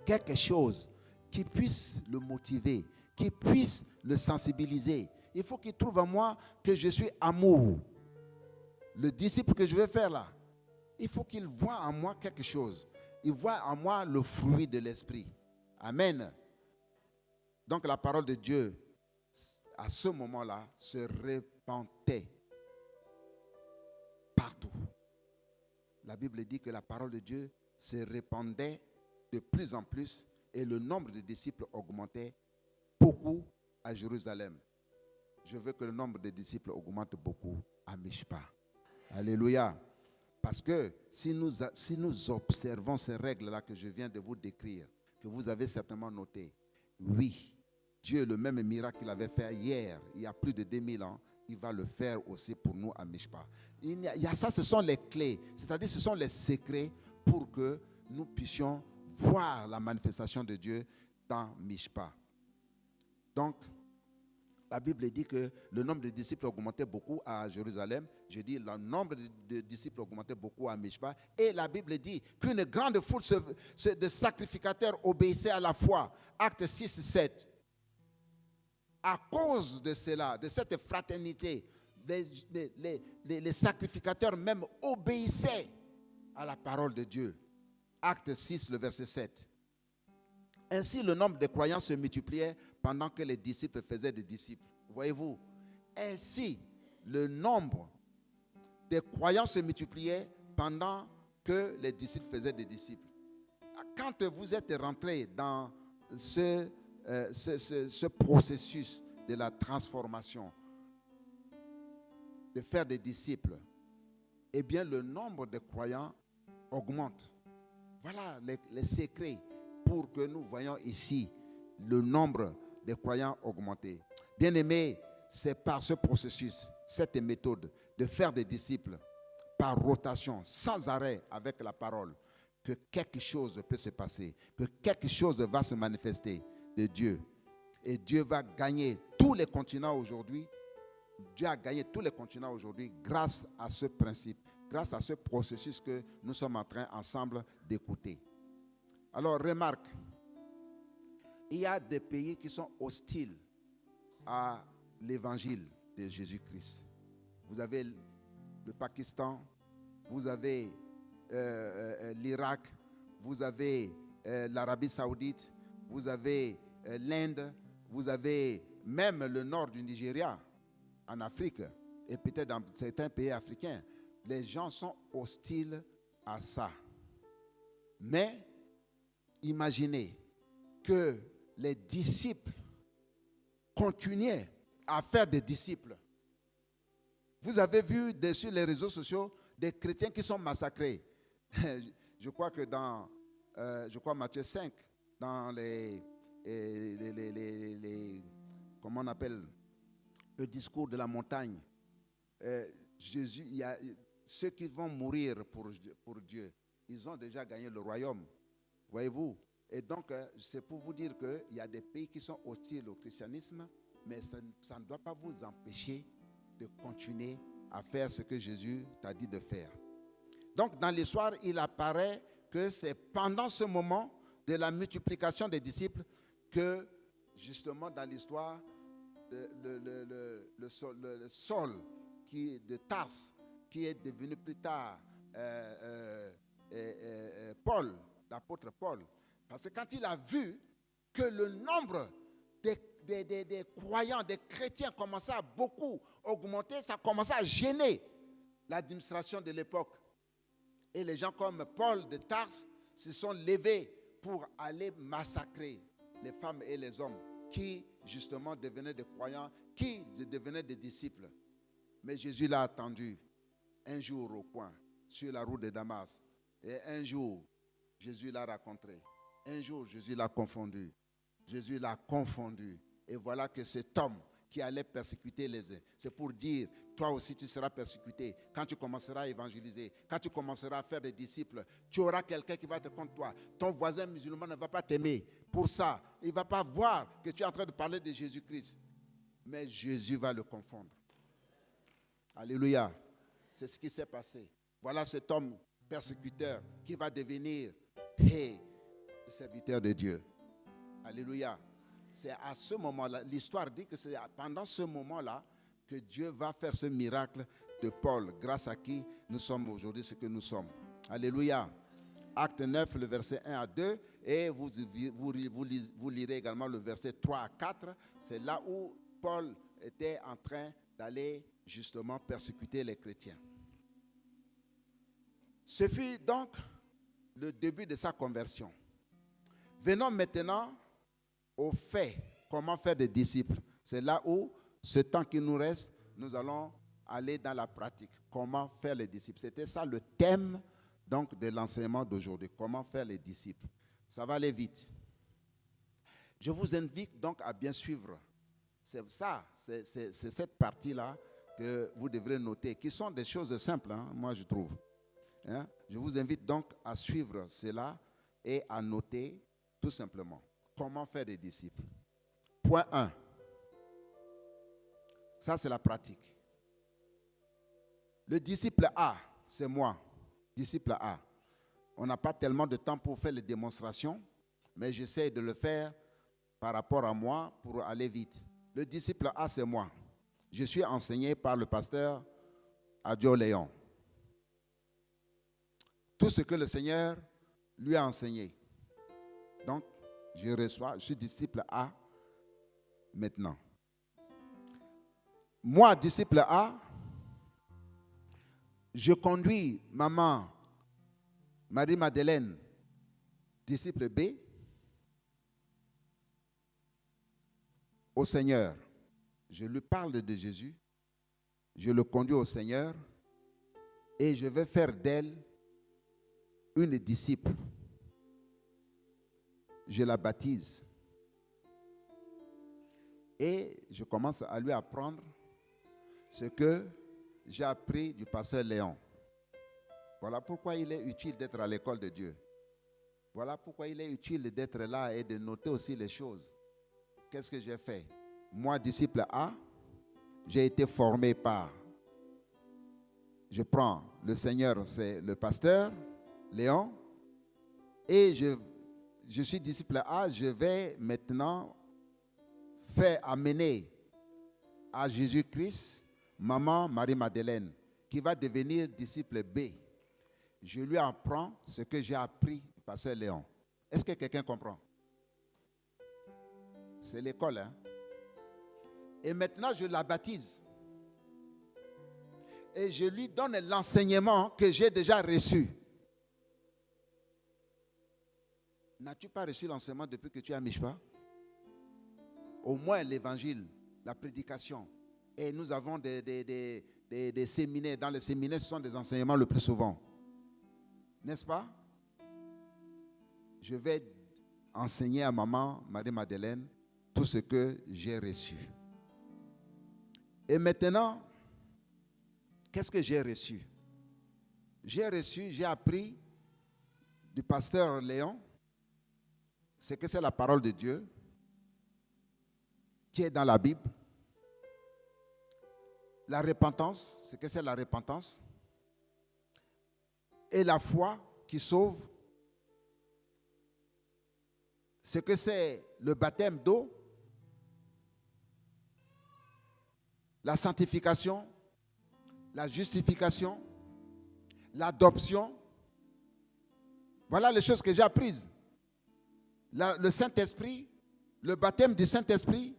quelque chose qui puisse le motiver, qui puisse le sensibiliser. Il faut qu'il trouve en moi que je suis amour. Le disciple que je vais faire là, il faut qu'il voie en moi quelque chose. Il voit en moi le fruit de l'esprit. Amen. Donc la parole de Dieu, à ce moment-là, se répandait partout. La Bible dit que la parole de Dieu se répandait de plus en plus et le nombre de disciples augmentait beaucoup à Jérusalem. Je veux que le nombre de disciples augmente beaucoup à Mishpa. Alléluia. Parce que si nous observons ces règles-là que je viens de vous décrire, que vous avez certainement notées, oui, Dieu, le même miracle qu'il avait fait hier, il y a plus de 2000 ans, il va le faire aussi pour nous à Mishpa. Il y a ça, ce sont les clés, c'est-à-dire ce sont les secrets pour que nous puissions voir la manifestation de Dieu dans Mishpa. Donc, la Bible dit que le nombre de disciples augmentait beaucoup à Jérusalem. Je dis le nombre de disciples augmentait beaucoup à Mishpa. Et la Bible dit qu'une grande foule de sacrificateurs obéissait à la foi. Actes 6, 7. À cause de cela, de cette fraternité, les sacrificateurs même obéissaient à la parole de Dieu. Acte 6, le verset 7. Ainsi, le nombre de croyants se multipliait pendant que les disciples faisaient des disciples. Voyez-vous, ainsi, le nombre de croyants se multipliait pendant que les disciples faisaient des disciples. Quand vous êtes rentré dans ce processus de la transformation, de faire des disciples, eh bien, le nombre de croyants augmente. Voilà les secrets pour que nous voyons ici le nombre de croyants augmenter. Bien-aimés, c'est par ce processus, cette méthode de faire des disciples par rotation, sans arrêt avec la parole, que quelque chose peut se passer, que quelque chose va se manifester de Dieu. Et Dieu va gagner tous les continents aujourd'hui. Dieu a gagné tous les continents aujourd'hui grâce à ce principe, grâce à ce processus que nous sommes en train ensemble d'écouter. Alors, remarque, il y a des pays qui sont hostiles à l'évangile de Jésus-Christ. Vous avez le Pakistan, vous avez l'Irak, vous avez l'Arabie Saoudite, vous avez l'Inde, vous avez même le nord du Nigeria, en Afrique, et peut-être dans certains pays africains. Les gens sont hostiles à ça. Mais imaginez que les disciples continuaient à faire des disciples. Vous avez vu sur les réseaux sociaux des chrétiens qui sont massacrés. Je crois que dans Matthieu 5, dans comment on appelle le discours de la montagne, Jésus, il y a ceux qui vont mourir pour Dieu, ils ont déjà gagné le royaume. Voyez-vous? Et donc, c'est pour vous dire qu'il y a des pays qui sont hostiles au christianisme, mais ça ne doit pas vous empêcher de continuer à faire ce que Jésus t'a dit de faire. Donc, dans l'histoire, il apparaît que c'est pendant ce moment de la multiplication des disciples que, justement, dans l'histoire, le Saul de Tarse, qui est devenu plus tard Paul, l'apôtre Paul. Parce que quand il a vu que le nombre des croyants, des chrétiens commençait à beaucoup augmenter, ça commençait à gêner l'administration de l'époque. Et les gens comme Paul de Tarse se sont levés pour aller massacrer les femmes et les hommes qui justement devenaient des croyants, qui devenaient des disciples. Mais Jésus l'a attendu un jour au coin, sur la route de Damas. Et un jour, Jésus l'a rencontré. Un jour, Jésus l'a confondu. Jésus l'a confondu. Et voilà que cet homme qui allait persécuter les uns, c'est pour dire, toi aussi tu seras persécuté. Quand tu commenceras à évangéliser, quand tu commenceras à faire des disciples, tu auras quelqu'un qui va te contre toi. Ton voisin musulman ne va pas t'aimer. Pour ça, il ne va pas voir que tu es en train de parler de Jésus-Christ. Mais Jésus va le confondre. Alléluia. C'est ce qui s'est passé. Voilà cet homme persécuteur qui va devenir le serviteur de Dieu. Alléluia. C'est à ce moment-là, l'histoire dit que c'est pendant ce moment-là que Dieu va faire ce miracle de Paul, grâce à qui nous sommes aujourd'hui ce que nous sommes. Alléluia. Acte 9, le verset 1 à 2, et vous lirez également le verset 3 à 4. C'est là où Paul était en train d'aller justement persécuter les chrétiens. Ce fut donc le début de sa conversion. Venons maintenant au fait, comment faire des disciples. C'est là où, ce temps qui nous reste, nous allons aller dans la pratique. Comment faire les disciples. C'était ça le thème donc, de l'enseignement d'aujourd'hui. Comment faire les disciples. Ça va aller vite. Je vous invite donc à bien suivre. C'est ça, c'est cette partie-là que vous devrez noter, qui sont des choses simples, hein, moi je trouve. Hein? Je vous invite donc à suivre cela et à noter tout simplement comment faire des disciples. Point 1. Ça, c'est la pratique. Le disciple A, c'est moi. Disciple A. On n'a pas tellement de temps pour faire les démonstrations, mais j'essaie de le faire par rapport à moi pour aller vite. Le disciple A, c'est moi. Je suis enseigné par le pasteur Adjo Léon. Tout ce que le Seigneur lui a enseigné. Donc, je suis disciple A maintenant. Moi, disciple A, je conduis maman Marie-Madeleine, disciple B, au Seigneur. Je lui parle de Jésus, je le conduis au Seigneur et je vais faire d'elle une disciple. Je la baptise et je commence à lui apprendre ce que j'ai appris du pasteur Léon. Voilà pourquoi il est utile d'être à l'école de Dieu. Voilà pourquoi il est utile d'être là et de noter aussi les choses. Qu'est-ce que j'ai fait? Moi, disciple A, j'ai été formé par, je prends le Seigneur, c'est le pasteur Léon, et je suis disciple A, je vais maintenant faire amener à Jésus-Christ maman Marie-Madeleine, qui va devenir disciple B. Je lui apprends ce que j'ai appris du pasteur Léon. Est-ce que quelqu'un comprend? C'est l'école, hein? Et maintenant, je la baptise. Et je lui donne l'enseignement que j'ai déjà reçu. N'as-tu pas reçu l'enseignement depuis que tu es à Mishpa? Au moins l'évangile, la prédication. Et nous avons des séminaires. Dans les séminaires, ce sont des enseignements le plus souvent. N'est-ce pas? Je vais enseigner à maman Marie-Madeleine tout ce que j'ai reçu. Et maintenant, qu'est-ce que j'ai reçu? J'ai appris du pasteur Léon ce que c'est la parole de Dieu qui est dans la Bible. La repentance, ce que c'est la repentance. Et la foi qui sauve. Ce que c'est le baptême d'eau. La sanctification, la justification, l'adoption. Voilà les choses que j'ai apprises. Le Saint-Esprit, le baptême du Saint-Esprit.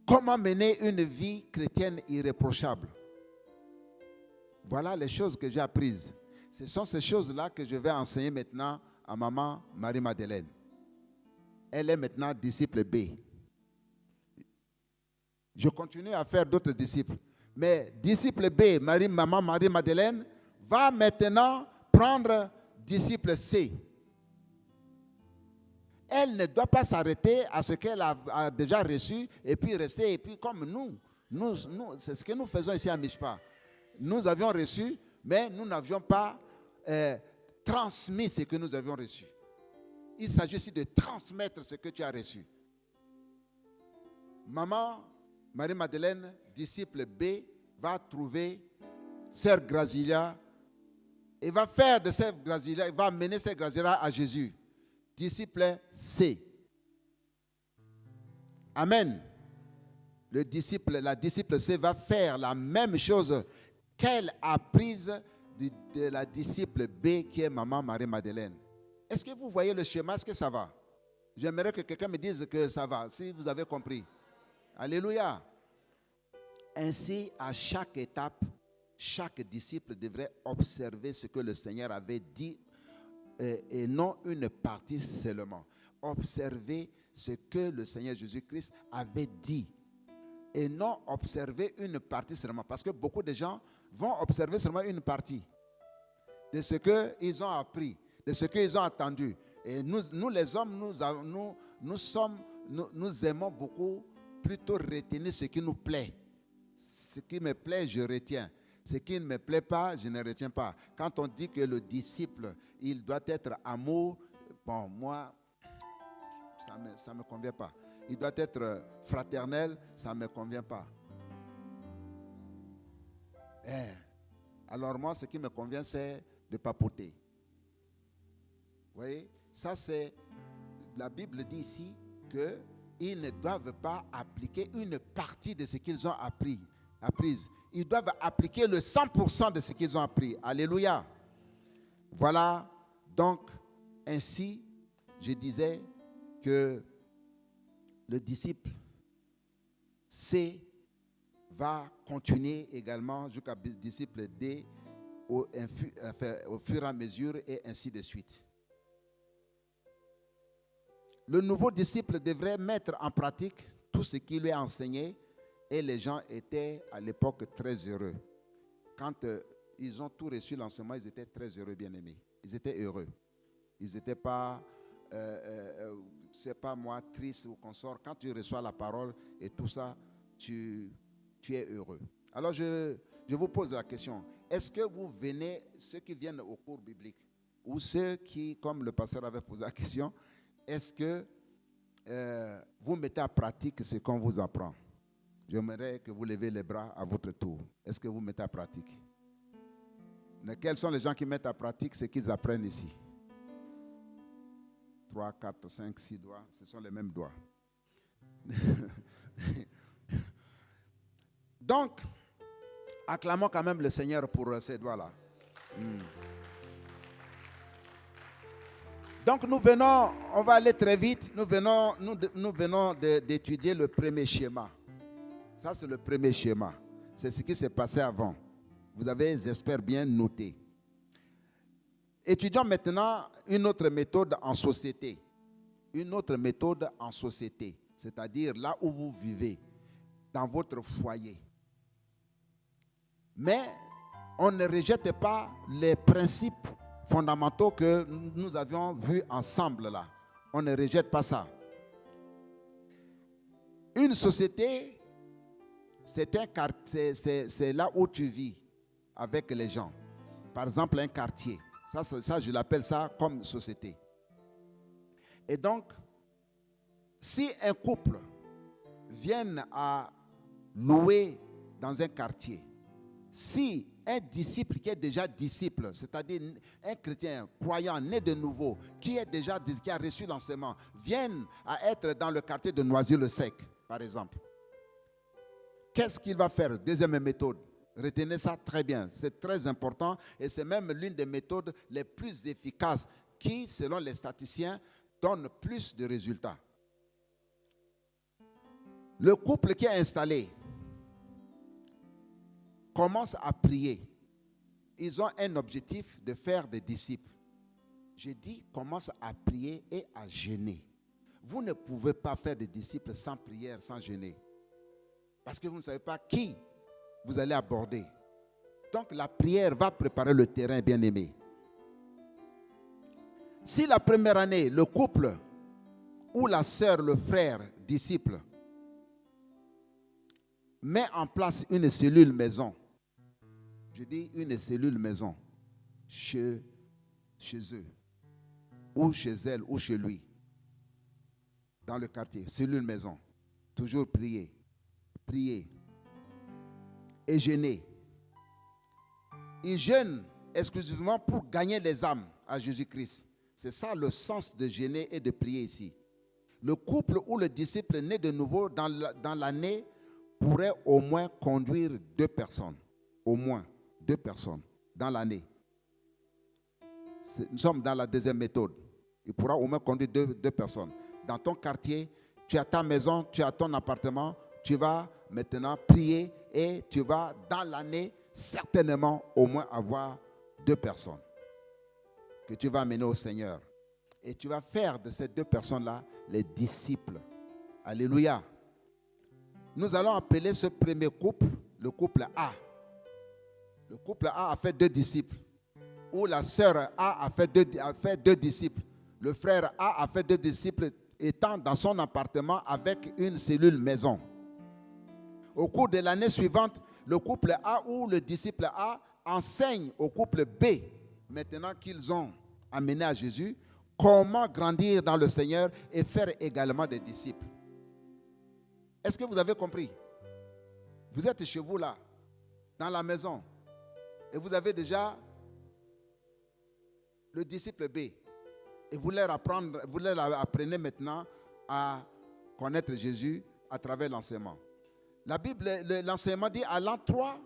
Comment mener une vie chrétienne irréprochable. Voilà les choses que j'ai apprises. Ce sont ces choses-là que je vais enseigner maintenant à maman Marie-Madeleine. Elle est maintenant disciple B. Je continue à faire d'autres disciples. Mais disciple B, maman Marie-Madeleine, va maintenant prendre disciple C. Elle ne doit pas s'arrêter à ce qu'elle a déjà reçu et puis rester. Et puis comme nous c'est ce que nous faisons ici à Mishpa. Nous avions reçu, mais nous n'avions pas transmis ce que nous avions reçu. Il s'agit ici de transmettre ce que tu as reçu. Maman Marie-Madeleine, disciple B, va trouver Sœur Grazilia et va faire de Sœur Grazilia, va amener Sœur Grazilia à Jésus. Disciple C. Amen. La disciple C va faire la même chose qu'elle a prise de la disciple B qui est maman Marie-Madeleine. Est-ce que vous voyez le schéma? Est-ce que ça va? J'aimerais que quelqu'un me dise que ça va, si vous avez compris. Alléluia. Ainsi, à chaque étape, chaque disciple devrait observer ce que le Seigneur avait dit et non une partie seulement. Observer ce que le Seigneur Jésus-Christ avait dit et non observer une partie seulement. Parce que beaucoup de gens vont observer seulement une partie de ce qu'ils ont appris, de ce qu'ils ont entendu. Et nous les hommes, nous aimons beaucoup plutôt retenir ce qui nous plaît. ce qui me plaît, je retiens. Ce qui ne me plaît pas, je ne retiens pas. Quand on dit que le disciple, il doit être amour, bon, moi, ça me convient pas. Il doit être fraternel, ça ne me convient pas. Alors moi, ce qui me convient, c'est de papoter. Vous voyez, ça c'est, la Bible dit ici qu'ils ne doivent pas appliquer une partie de ce qu'ils ont appris. Ils doivent appliquer le 100% de ce qu'ils ont appris. Alléluia. Voilà, donc, ainsi, je disais que le disciple C va continuer également jusqu'à disciple D au fur et à mesure et ainsi de suite. Le nouveau disciple devrait mettre en pratique tout ce qui lui a enseigné et les gens étaient à l'époque très heureux. Quand ils ont tout reçu l'enseignement, ils étaient très heureux, bien-aimés. Ils étaient heureux. Ils n'étaient pas, c'est pas moi, triste ou consort. Quand tu reçois la parole et tout ça, tu es heureux. Alors je vous pose la question. Est-ce que vous venez, ceux qui viennent au cours biblique, ou ceux qui, comme le pasteur avait posé la question, est-ce que vous mettez en pratique ce qu'on vous apprend? J'aimerais que vous levez les bras à votre tour. Est-ce que vous mettez en pratique? Mais quels sont les gens qui mettent en pratique ce qu'ils apprennent ici? 3, 4, 5, 6 doigts, ce sont les mêmes doigts. Donc, acclamons quand même le Seigneur pour ces doigts-là. Donc nous venons, on va aller très vite, nous venons d'étudier le premier schéma. Ça c'est le premier schéma. C'est ce qui s'est passé avant. Vous avez, j'espère, bien noté. Étudions maintenant une autre méthode en société. Une autre méthode en société, c'est-à-dire là où vous vivez, dans votre foyer. Mais on ne rejette pas les principes fondamentaux que nous avions vus ensemble là. On ne rejette pas ça. Une société, c'est là où tu vis avec les gens. Par exemple, un quartier. Ça, je l'appelle ça comme société. Et donc, si un couple vient à louer dans un quartier, si un disciple qui est déjà disciple, c'est-à-dire un chrétien croyant, né de nouveau, qui a reçu l'enseignement, vient à être dans le quartier de Noisy-le-Sec, par exemple, qu'est-ce qu'il va faire? Deuxième méthode. Retenez ça très bien. C'est très important et c'est même l'une des méthodes les plus efficaces qui, selon les statisticiens, donne plus de résultats. Le couple qui est installé commence à prier. Ils ont un objectif de faire des disciples. J'ai dit, commence à prier et à jeûner. Vous ne pouvez pas faire des disciples sans prière, sans jeûner. Parce que vous ne savez pas qui vous allez aborder. Donc la prière va préparer le terrain, bien-aimé. Si la première année, le couple ou la sœur, le frère, disciple, met en place une cellule maison, je dis une cellule maison, chez eux, ou chez elle, ou chez lui, dans le quartier, cellule maison, toujours prier et jeûner. Ils jeûnent exclusivement pour gagner les âmes à Jésus-Christ. C'est ça le sens de jeûner et de prier ici. Le couple ou le disciple né de nouveau dans l'année pourrait au moins conduire 2 personnes. Au moins 2 personnes dans l'année. Nous sommes dans la deuxième méthode. Il pourra au moins conduire 2 personnes. Dans ton quartier, tu as ta maison, tu as ton appartement, tu vas maintenant prier et tu vas dans l'année certainement au moins avoir 2 personnes que tu vas amener au Seigneur. Et tu vas faire de ces 2 personnes-là les disciples. Alléluia. Nous allons appeler ce premier couple le couple A. Le couple A a fait 2 disciples. Ou la sœur A a fait 2 disciples. Le frère A a fait 2 disciples étant dans son appartement avec une cellule maison. Au cours de l'année suivante, le couple A ou le disciple A enseigne au couple B, maintenant qu'ils ont amené à Jésus, comment grandir dans le Seigneur et faire également des disciples. Est-ce que vous avez compris? Vous êtes chez vous là, dans la maison, et vous avez déjà le disciple B. Et vous leur apprenez maintenant à connaître Jésus à travers l'enseignement. La Bible, l'enseignement dit à l'an 3,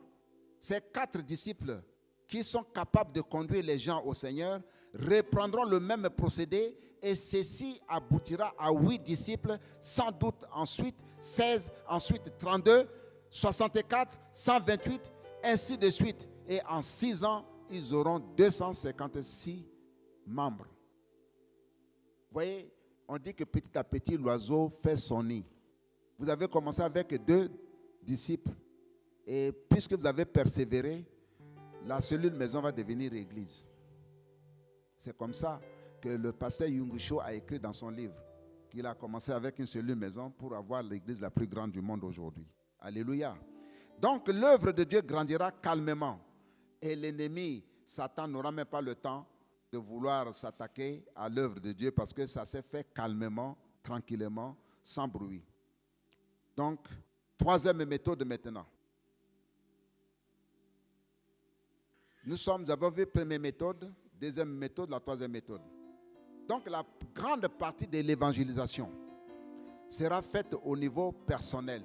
ces 4 disciples qui sont capables de conduire les gens au Seigneur reprendront le même procédé et ceci aboutira à 8 disciples, sans doute ensuite 16, ensuite 32, 64, 128, ainsi de suite. Et en 6 ans, ils auront 256 membres. Vous voyez, on dit que petit à petit, l'oiseau fait son nid. Vous avez commencé avec 2 disciples. Et puisque vous avez persévéré, la cellule maison va devenir église. C'est comme ça que le pasteur Yonggi Cho a écrit dans son livre qu'il a commencé avec une cellule maison pour avoir l'église la plus grande du monde aujourd'hui. Alléluia. Donc l'œuvre de Dieu grandira calmement. Et l'ennemi, Satan, n'aura même pas le temps de vouloir s'attaquer à l'œuvre de Dieu parce que ça s'est fait calmement, tranquillement, sans bruit. Donc, 3e méthode maintenant. Nous avons vu la première méthode, 2e méthode, la 3e méthode. Donc, la grande partie de l'évangélisation sera faite au niveau personnel.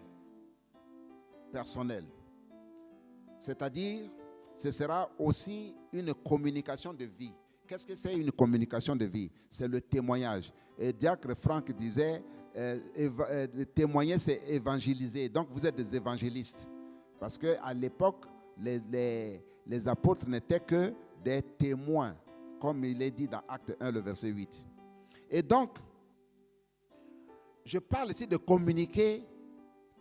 C'est-à-dire, ce sera aussi une communication de vie. Qu'est-ce que c'est une communication de vie? C'est le témoignage. Et Diacre Franck disait, témoigner, c'est évangéliser. Donc, vous êtes des évangélistes. Parce qu'à l'époque, les apôtres n'étaient que des témoins, comme il est dit dans Acte 1, le verset 8. Et donc, je parle ici de communiquer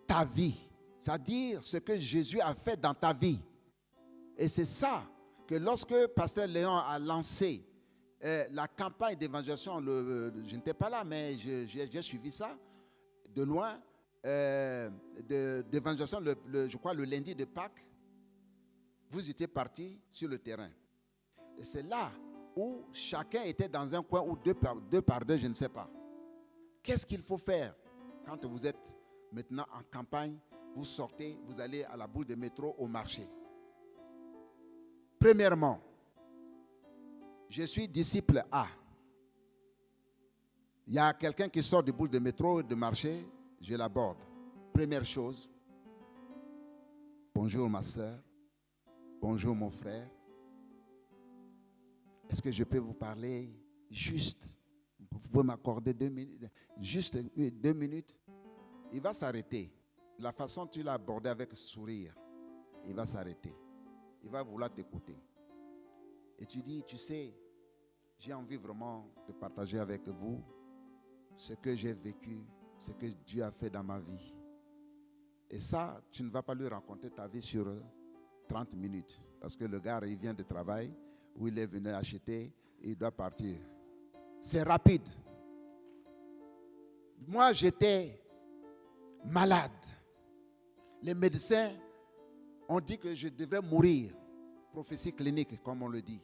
ta vie, c'est-à-dire ce que Jésus a fait dans ta vie. Et c'est ça que lorsque Pasteur Léon a lancé la campagne d'évangélisation, je n'étais pas là, mais j'ai suivi ça de loin, d'évangélisation, je crois le lundi de Pâques, vous étiez partis sur le terrain. Et c'est là où chacun était dans un coin ou deux par deux, je ne sais pas. Qu'est-ce qu'il faut faire quand vous êtes maintenant en campagne, vous sortez, vous allez à la bouche de métro, au marché? Premièrement, je suis disciple A. Il y a quelqu'un qui sort de bouche de métro, de marché, je l'aborde. Première chose, bonjour ma soeur, bonjour mon frère. Est-ce que je peux vous parler juste? Vous pouvez m'accorder 2 minutes? Juste 2 minutes? Il va s'arrêter. La façon dont tu l'as abordé avec sourire, il va s'arrêter. Il va vouloir t'écouter. Et tu dis, tu sais, j'ai envie vraiment de partager avec vous ce que j'ai vécu, ce que Dieu a fait dans ma vie. Et ça, tu ne vas pas lui raconter ta vie sur 30 minutes. Parce que le gars, il vient de travail, où il est venu acheter, et il doit partir. C'est rapide. Moi, j'étais malade. Les médecins ont dit que je devrais mourir. Prophétie clinique, comme on le dit,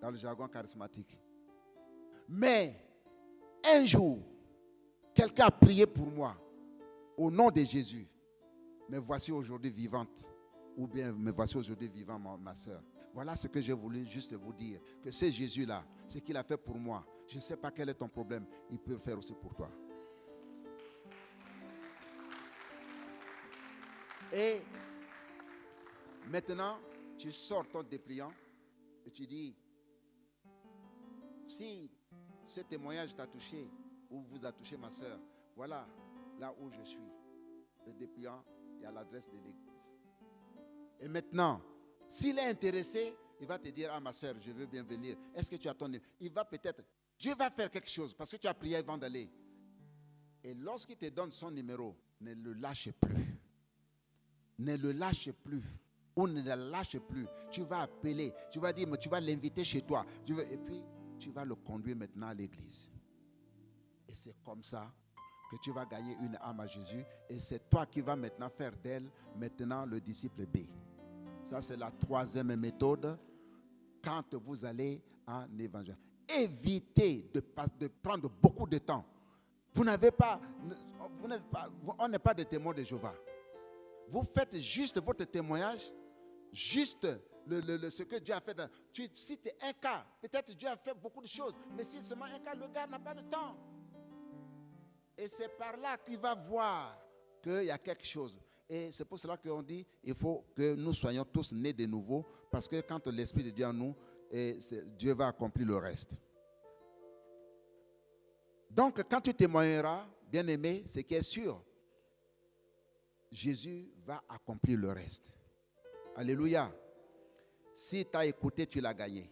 dans le jargon charismatique. Mais, un jour, quelqu'un a prié pour moi, au nom de Jésus. Me voici aujourd'hui vivante. Ou bien, me voici aujourd'hui vivant, ma soeur. Voilà ce que j'ai voulu juste vous dire. Que c'est Jésus-là, ce qu'il a fait pour moi. Je ne sais pas quel est ton problème. Il peut le faire aussi pour toi. Et maintenant, tu sors ton dépliant et tu dis, si ce témoignage t'a touché ou vous a touché ma soeur, voilà là où je suis. Le dépliant, il y a l'adresse de l'église. Et maintenant, s'il est intéressé, il va te dire, ah ma soeur, je veux bien venir. Est-ce que tu as ton numéro? Il va peut-être, Dieu va faire quelque chose parce que tu as prié avant d'aller. Et lorsqu'il te donne son numéro, ne le lâche plus. Ne le lâche plus. Ou ne le lâche plus. Tu vas appeler, tu vas dire, mais tu vas l'inviter chez toi. Et puis, tu vas le conduire maintenant à l'église. Et c'est comme ça que tu vas gagner une âme à Jésus et c'est toi qui vas maintenant faire d'elle maintenant le disciple B. Ça, c'est la troisième méthode quand vous allez en évangile. Évitez de prendre beaucoup de temps. On n'est pas des témoins de Jéhovah. Vous faites juste votre témoignage, juste ce que Dieu a fait. Tu cites un cas, peut-être Dieu a fait beaucoup de choses, mais si seulement un cas, le gars n'a pas de temps. Et c'est par là qu'il va voir qu'il y a quelque chose. Et c'est pour cela qu'on dit il faut que nous soyons tous nés de nouveau, parce que quand l'Esprit de Dieu en nous, Dieu va accomplir le reste. Donc, quand tu témoigneras, bien-aimé, ce qui est sûr, Jésus va accomplir le reste. Alléluia. Si tu as écouté, tu l'as gagné.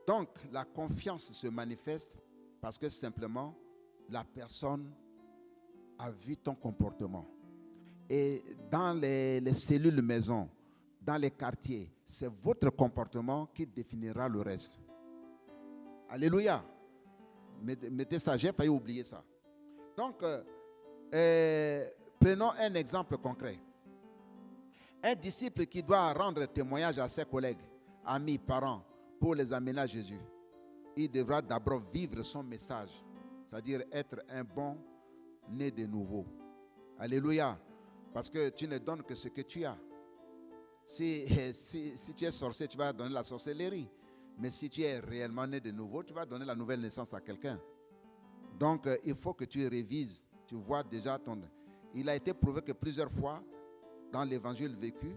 Donc, la confiance se manifeste parce que simplement, la personne a vu ton comportement. Et dans les cellules maison, dans les quartiers, c'est votre comportement qui définira le reste. Alléluia. Mettez ça, j'ai failli oublier ça. Donc, prenons un exemple concret. Un disciple qui doit rendre témoignage à ses collègues, amis, parents, pour les amener à Jésus, il devra d'abord vivre son message, c'est-à-dire être un bon né de nouveau. Alléluia. Parce que tu ne donnes que ce que tu as. Si tu es sorcier, tu vas donner la sorcellerie. Mais si tu es réellement né de nouveau, tu vas donner la nouvelle naissance à quelqu'un. Donc, il faut que tu révises. Tu vois déjà ton... Il a été prouvé que plusieurs fois, dans l'évangile vécu,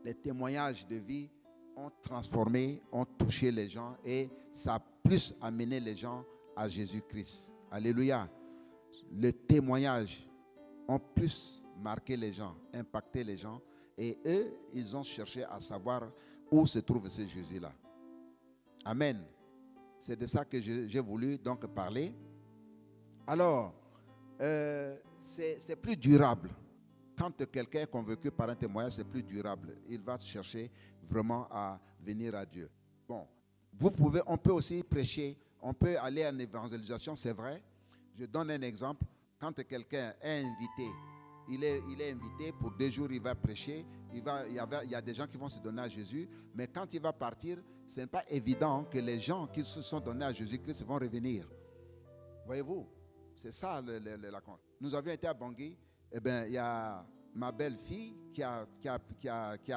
les témoignages de vie ont transformé, ont touché les gens et ça a plus amené les gens à Jésus-Christ. Alléluia. Les témoignages ont plus marqué les gens, impacté les gens et eux, ils ont cherché à savoir où se trouve ce Jésus-là. Amen. C'est de ça que j'ai voulu donc parler. Alors, c'est plus durable. Quand quelqu'un est convaincu par un témoignage, c'est plus durable. Il va chercher vraiment à venir à Dieu. Bon, on peut aussi prêcher, on peut aller en évangélisation, c'est vrai. Je donne un exemple. Quand quelqu'un est invité, il est invité pour 2 jours, il va prêcher. Il y a des gens qui vont se donner à Jésus, mais quand il va partir, ce n'est pas évident que les gens qui se sont donnés à Jésus-Christ vont revenir. Voyez-vous, c'est ça la compte. Nous avions été à Bangui, et bien il y a ma belle-fille qui a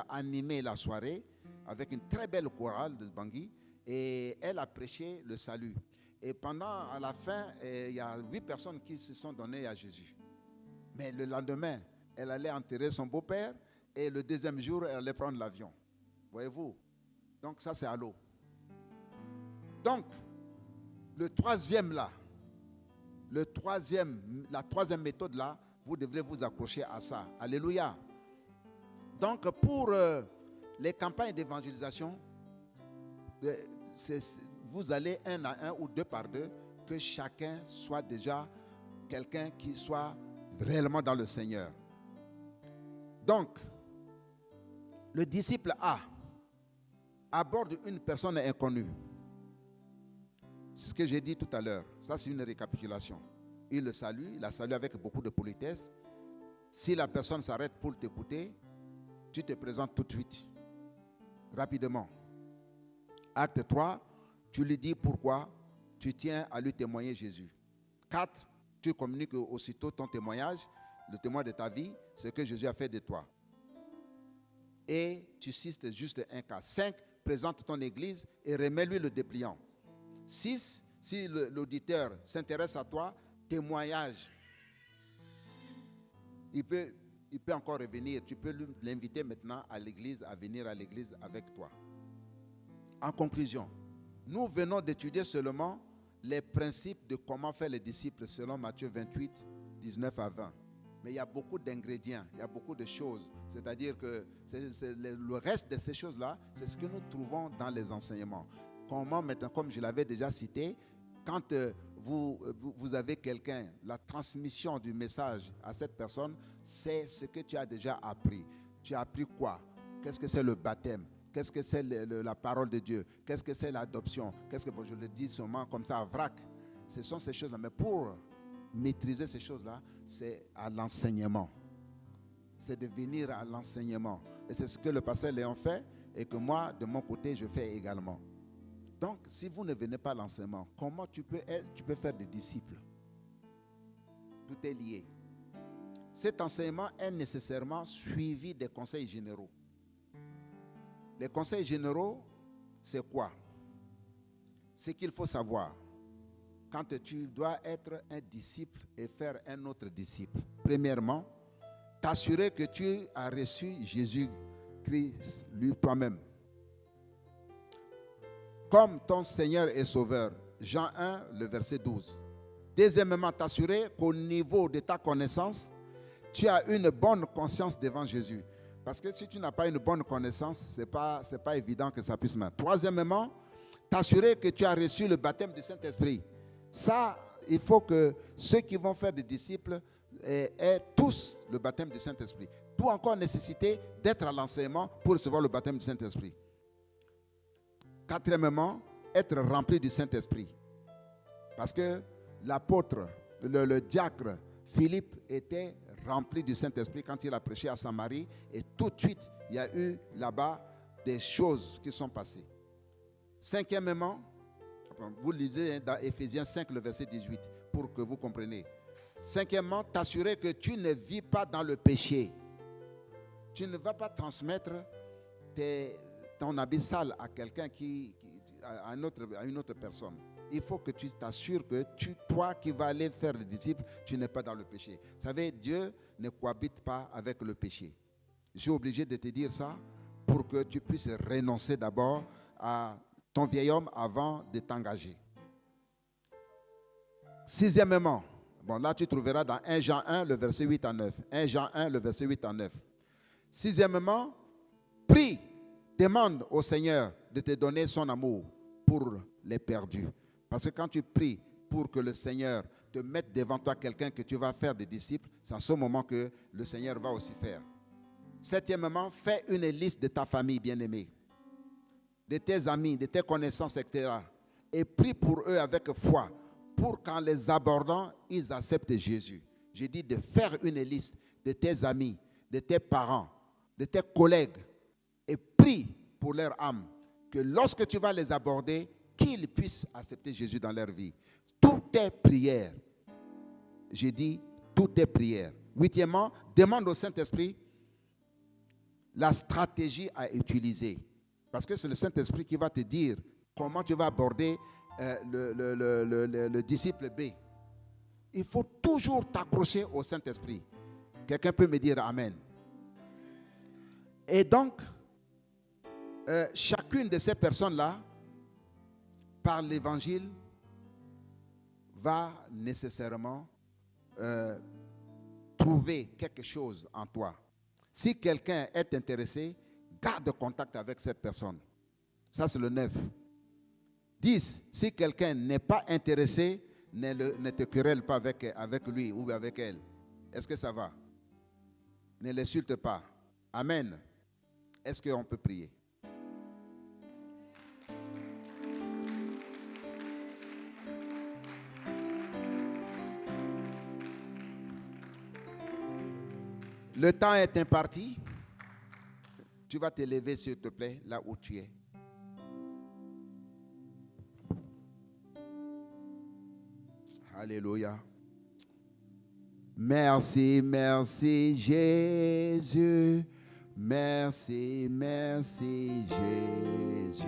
animé la soirée avec une très belle chorale de Bangui et elle a prêché le salut. Et à la fin, il y a 8 personnes qui se sont données à Jésus. Mais le lendemain, elle allait enterrer son beau-père. Et le 2e jour, elle allait prendre l'avion. Voyez-vous? Donc ça, c'est à l'eau. Donc, la troisième méthode là, vous devrez vous accrocher à ça. Alléluia. Donc, pour les campagnes d'évangélisation, vous allez 1 à 1 ou 2 par 2, que chacun soit déjà quelqu'un qui soit réellement dans le Seigneur. Donc, le disciple A aborde une personne inconnue. C'est ce que j'ai dit tout à l'heure. Ça, c'est une récapitulation. Il le salue, il la salue avec beaucoup de politesse. Si la personne s'arrête pour t'écouter, tu te présentes tout de suite, rapidement. Acte 3, tu lui dis pourquoi tu tiens à lui témoigner Jésus. 4, tu communiques aussitôt ton témoignage, le témoin de ta vie, ce que Jésus a fait de toi. Et tu cites juste un cas. 5, présente ton église et remets-lui le dépliant. 6, si l'auditeur s'intéresse à toi, témoignage. Il peut encore revenir. Tu peux l'inviter maintenant à l'église, à venir à l'église avec toi. En conclusion, nous venons d'étudier seulement les principes de comment faire les disciples selon Matthieu 28, 19 à 20. Mais il y a beaucoup d'ingrédients, il y a beaucoup de choses. C'est-à-dire que le reste de ces choses-là, c'est ce que nous trouvons dans les enseignements. Comment maintenant, comme je l'avais déjà cité, quand vous avez quelqu'un, la transmission du message à cette personne, c'est ce que tu as déjà appris. Tu as appris quoi? Qu'est-ce que c'est le baptême? Qu'est-ce que c'est la parole de Dieu? Qu'est-ce que c'est l'adoption? Je le dis seulement comme ça à vrac. Ce sont ces choses-là. Mais pour maîtriser ces choses-là, c'est à l'enseignement. C'est de venir à l'enseignement. Et c'est ce que le pasteur Léon fait et que moi, de mon côté, je fais également. Donc, si vous ne venez pas à l'enseignement, comment tu peux faire des disciples? Tout est lié. Cet enseignement est nécessairement suivi des conseils généraux. Les conseils généraux, c'est quoi? C'est qu'il faut savoir quand tu dois être un disciple et faire un autre disciple. Premièrement, t'assurer que tu as reçu Jésus-Christ lui toi-même comme ton Seigneur et Sauveur. Jean 1, le verset 12. Deuxièmement, t'assurer qu'au niveau de ta connaissance, tu as une bonne conscience devant Jésus. Parce que si tu n'as pas une bonne connaissance, ce n'est pas évident que ça puisse marcher. Troisièmement, t'assurer que tu as reçu le baptême du Saint-Esprit. Ça, il faut que ceux qui vont faire des disciples aient tous le baptême du Saint-Esprit. D'où encore nécessité d'être à l'enseignement pour recevoir le baptême du Saint-Esprit. Quatrièmement, être rempli du Saint-Esprit. Parce que l'apôtre, le diacre Philippe était rempli du Saint-Esprit quand il a prêché à Samarie. Et tout de suite, il y a eu là-bas des choses qui sont passées. Cinquièmement, vous lisez dans Éphésiens 5, le verset 18, pour que vous compreniez. Cinquièmement, t'assurer que tu ne vis pas dans le péché. Tu ne vas pas transmettre ton habit sale à quelqu'un à une autre personne. Il faut que tu t'assures que toi qui vas aller faire des disciples, tu n'es pas dans le péché. Vous savez, Dieu ne cohabite pas avec le péché. Je suis obligé de te dire ça pour que tu puisses renoncer d'abord à ton vieil homme avant de t'engager. Sixièmement, là tu trouveras dans 1 Jean 1, le verset 8 à 9. 1 Jean 1, le verset 8 à 9. Sixièmement, prie, demande au Seigneur de te donner son amour pour les perdus. Parce que quand tu pries pour que le Seigneur te mette devant toi quelqu'un que tu vas faire des disciples, c'est en ce moment que le Seigneur va aussi faire. Septièmement, fais une liste de ta famille bien-aimée, de tes amis, de tes connaissances, etc. Et prie pour eux avec foi, pour qu'en les abordant, ils acceptent Jésus. J'ai dit de faire une liste de tes amis, de tes parents, de tes collègues, et prie pour leur âme, que lorsque tu vas les aborder, qu'ils puissent accepter Jésus dans leur vie. Tout est prière. J'ai dit, tout est prière. Huitièmement, demande au Saint-Esprit la stratégie à utiliser. Parce que c'est le Saint-Esprit qui va te dire comment tu vas aborder le disciple B. Il faut toujours t'accrocher au Saint-Esprit. Quelqu'un peut me dire Amen. Et donc, chacune de ces personnes-là, par l'évangile, va nécessairement trouver quelque chose en toi. Si quelqu'un est intéressé, garde contact avec cette personne. Ça, c'est le 9. 10. Si quelqu'un n'est pas intéressé, ne te querelle pas avec lui ou avec elle. Est-ce que ça va? Ne l'insulte pas. Amen. Est-ce qu'on peut prier? Le temps est imparti. Tu vas te lever, s'il te plaît, là où tu es. Alléluia. Merci, merci Jésus. Merci, merci Jésus.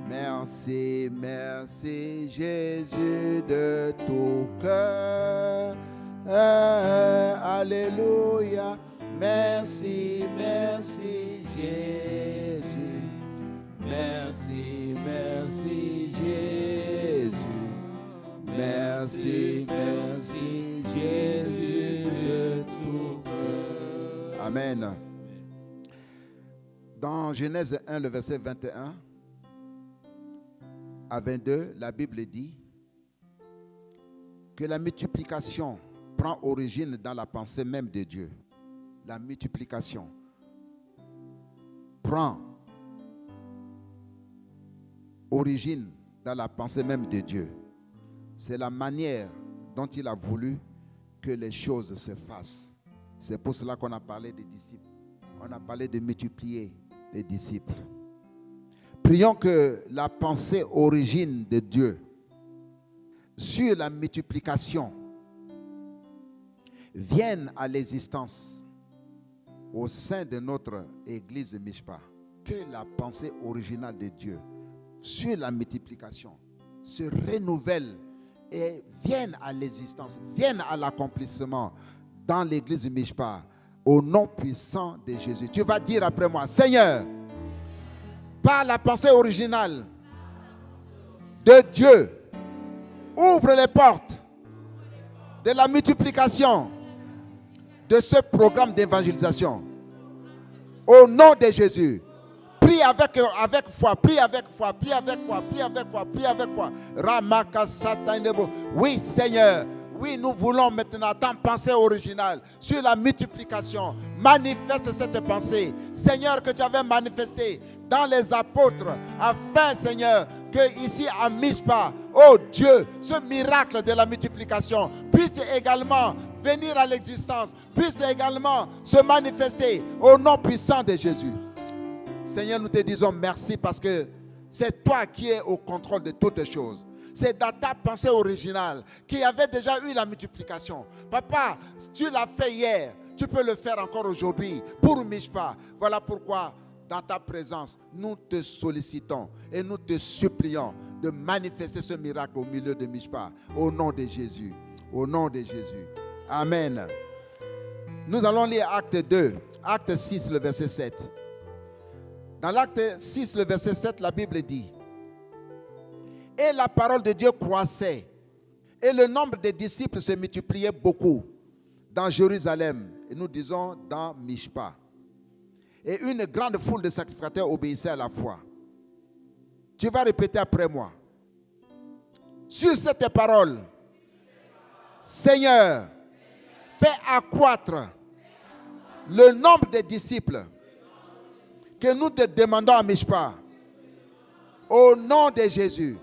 Merci, merci Jésus de tout cœur. Alléluia. Merci, merci Jésus. Merci, merci Jésus. Merci, merci Jésus de tout cœur. Amen. Dans Genèse 1, le verset 21 à 22, la Bible dit que la multiplication prend origine dans la pensée même de Dieu. La multiplication prend origine dans la pensée même de Dieu. C'est la manière dont il a voulu que les choses se fassent. C'est pour cela qu'on a parlé des disciples. On a parlé de multiplier les disciples. Prions que la pensée origine de Dieu sur la multiplication vienne à l'existence au sein de notre église Mishpa. Que la pensée originale de Dieu sur la multiplication se renouvelle et vienne à l'existence, vienne à l'accomplissement dans l'église Mishpa, au nom puissant de Jésus. Tu vas dire après moi, Seigneur, par la pensée originale de Dieu, ouvre les portes de la multiplication de ce programme d'évangélisation. Au nom de Jésus. Prie avec foi, prie avec foi, prie avec foi, prie avec foi, prie avec foi. Oui, Seigneur. Oui, nous voulons maintenant ta pensée originale sur la multiplication. Manifeste cette pensée, Seigneur, que tu avais manifesté dans les apôtres, afin, Seigneur, que ici à Mishpa, oh Dieu, ce miracle de la multiplication puisse également venir à l'existence, puisse également se manifester au nom puissant de Jésus. Seigneur, nous te disons merci parce que c'est toi qui es au contrôle de toutes choses. C'est dans ta pensée originale qui avait déjà eu la multiplication. Papa, tu l'as fait hier, tu peux le faire encore aujourd'hui pour Mishpa. Voilà pourquoi, dans ta présence, nous te sollicitons et nous te supplions de manifester ce miracle au milieu de Mishpa. Au nom de Jésus. Au nom de Jésus. Amen. Nous allons lire Acte 2, Acte 6, le verset 7. Dans l'acte 6, le verset 7, la Bible dit: et la parole de Dieu croissait, et le nombre des disciples se multipliait beaucoup dans Jérusalem, et nous disons dans Mishpa. Et une grande foule de sacrificateurs obéissait à la foi. Tu vas répéter après moi. Sur cette parole, Seigneur, fais accroître le nombre des disciples que nous te demandons à Mishpa. Au nom de Jésus.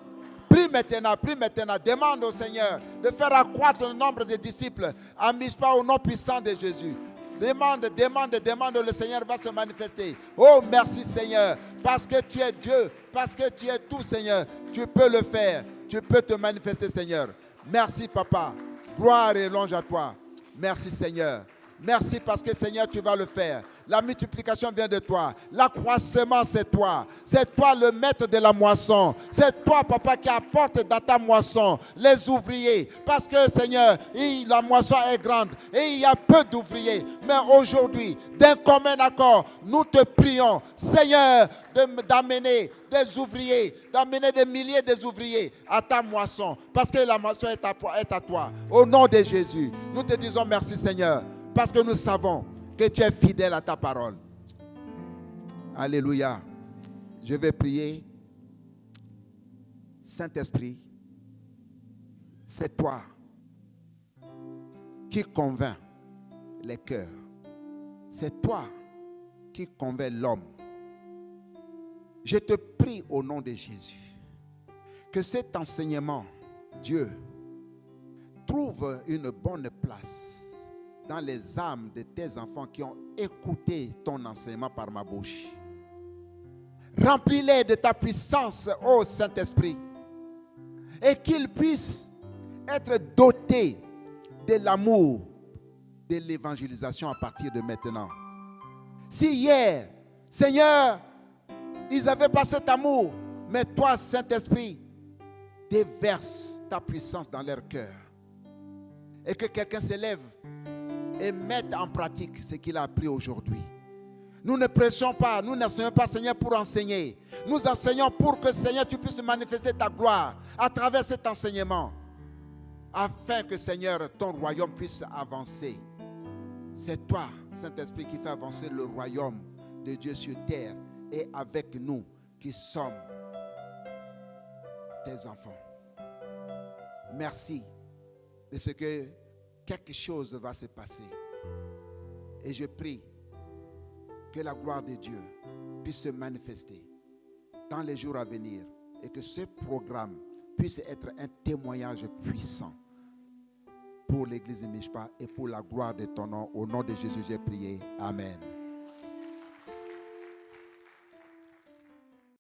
Prie maintenant, demande au Seigneur de faire accroître le nombre de disciples à Mishpa au nom puissant de Jésus. Demande, le Seigneur va se manifester. Oh, merci Seigneur, parce que tu es Dieu, parce que tu es tout Seigneur, tu peux le faire, tu peux te manifester Seigneur. Merci Papa, gloire et louange à toi. Merci Seigneur. Merci parce que Seigneur, tu vas le faire. La multiplication vient de toi. L'accroissement, c'est toi. C'est toi le maître de la moisson. C'est toi, Papa, qui apporte dans ta moisson les ouvriers. Parce que, Seigneur, la moisson est grande et il y a peu d'ouvriers. Mais aujourd'hui, d'un commun accord, nous te prions, Seigneur, d'amener des ouvriers, d'amener des milliers d'ouvriers à ta moisson. Parce que la moisson est à toi. Au nom de Jésus, nous te disons merci, Seigneur. Parce que nous savons que tu es fidèle à ta parole. Alléluia. Je vais prier. Saint-Esprit, c'est toi qui convainc les cœurs. C'est toi qui convainc l'homme. Je te prie au nom de Jésus que cet enseignement, Dieu, trouve une bonne place dans les âmes de tes enfants qui ont écouté ton enseignement par ma bouche. Remplis-les de ta puissance, ô Saint-Esprit, et qu'ils puissent être dotés de l'amour de l'évangélisation à partir de maintenant. Si hier, Seigneur, ils n'avaient pas cet amour, mais toi, Saint-Esprit, déverse ta puissance dans leur cœur. Et que quelqu'un s'élève et mette en pratique ce qu'il a appris aujourd'hui. Nous ne prêchons pas, nous n'enseignons pas, Seigneur, pour enseigner. Nous enseignons pour que, Seigneur, tu puisses manifester ta gloire à travers cet enseignement. Afin que, Seigneur, ton royaume puisse avancer. C'est toi, Saint-Esprit, qui fait avancer le royaume de Dieu sur terre et avec nous qui sommes tes enfants. Merci de ce que quelque chose va se passer. Et je prie que la gloire de Dieu puisse se manifester dans les jours à venir et que ce programme puisse être un témoignage puissant pour l'église de Mishpa et pour la gloire de ton nom. Au nom de Jésus, j'ai prié. Amen.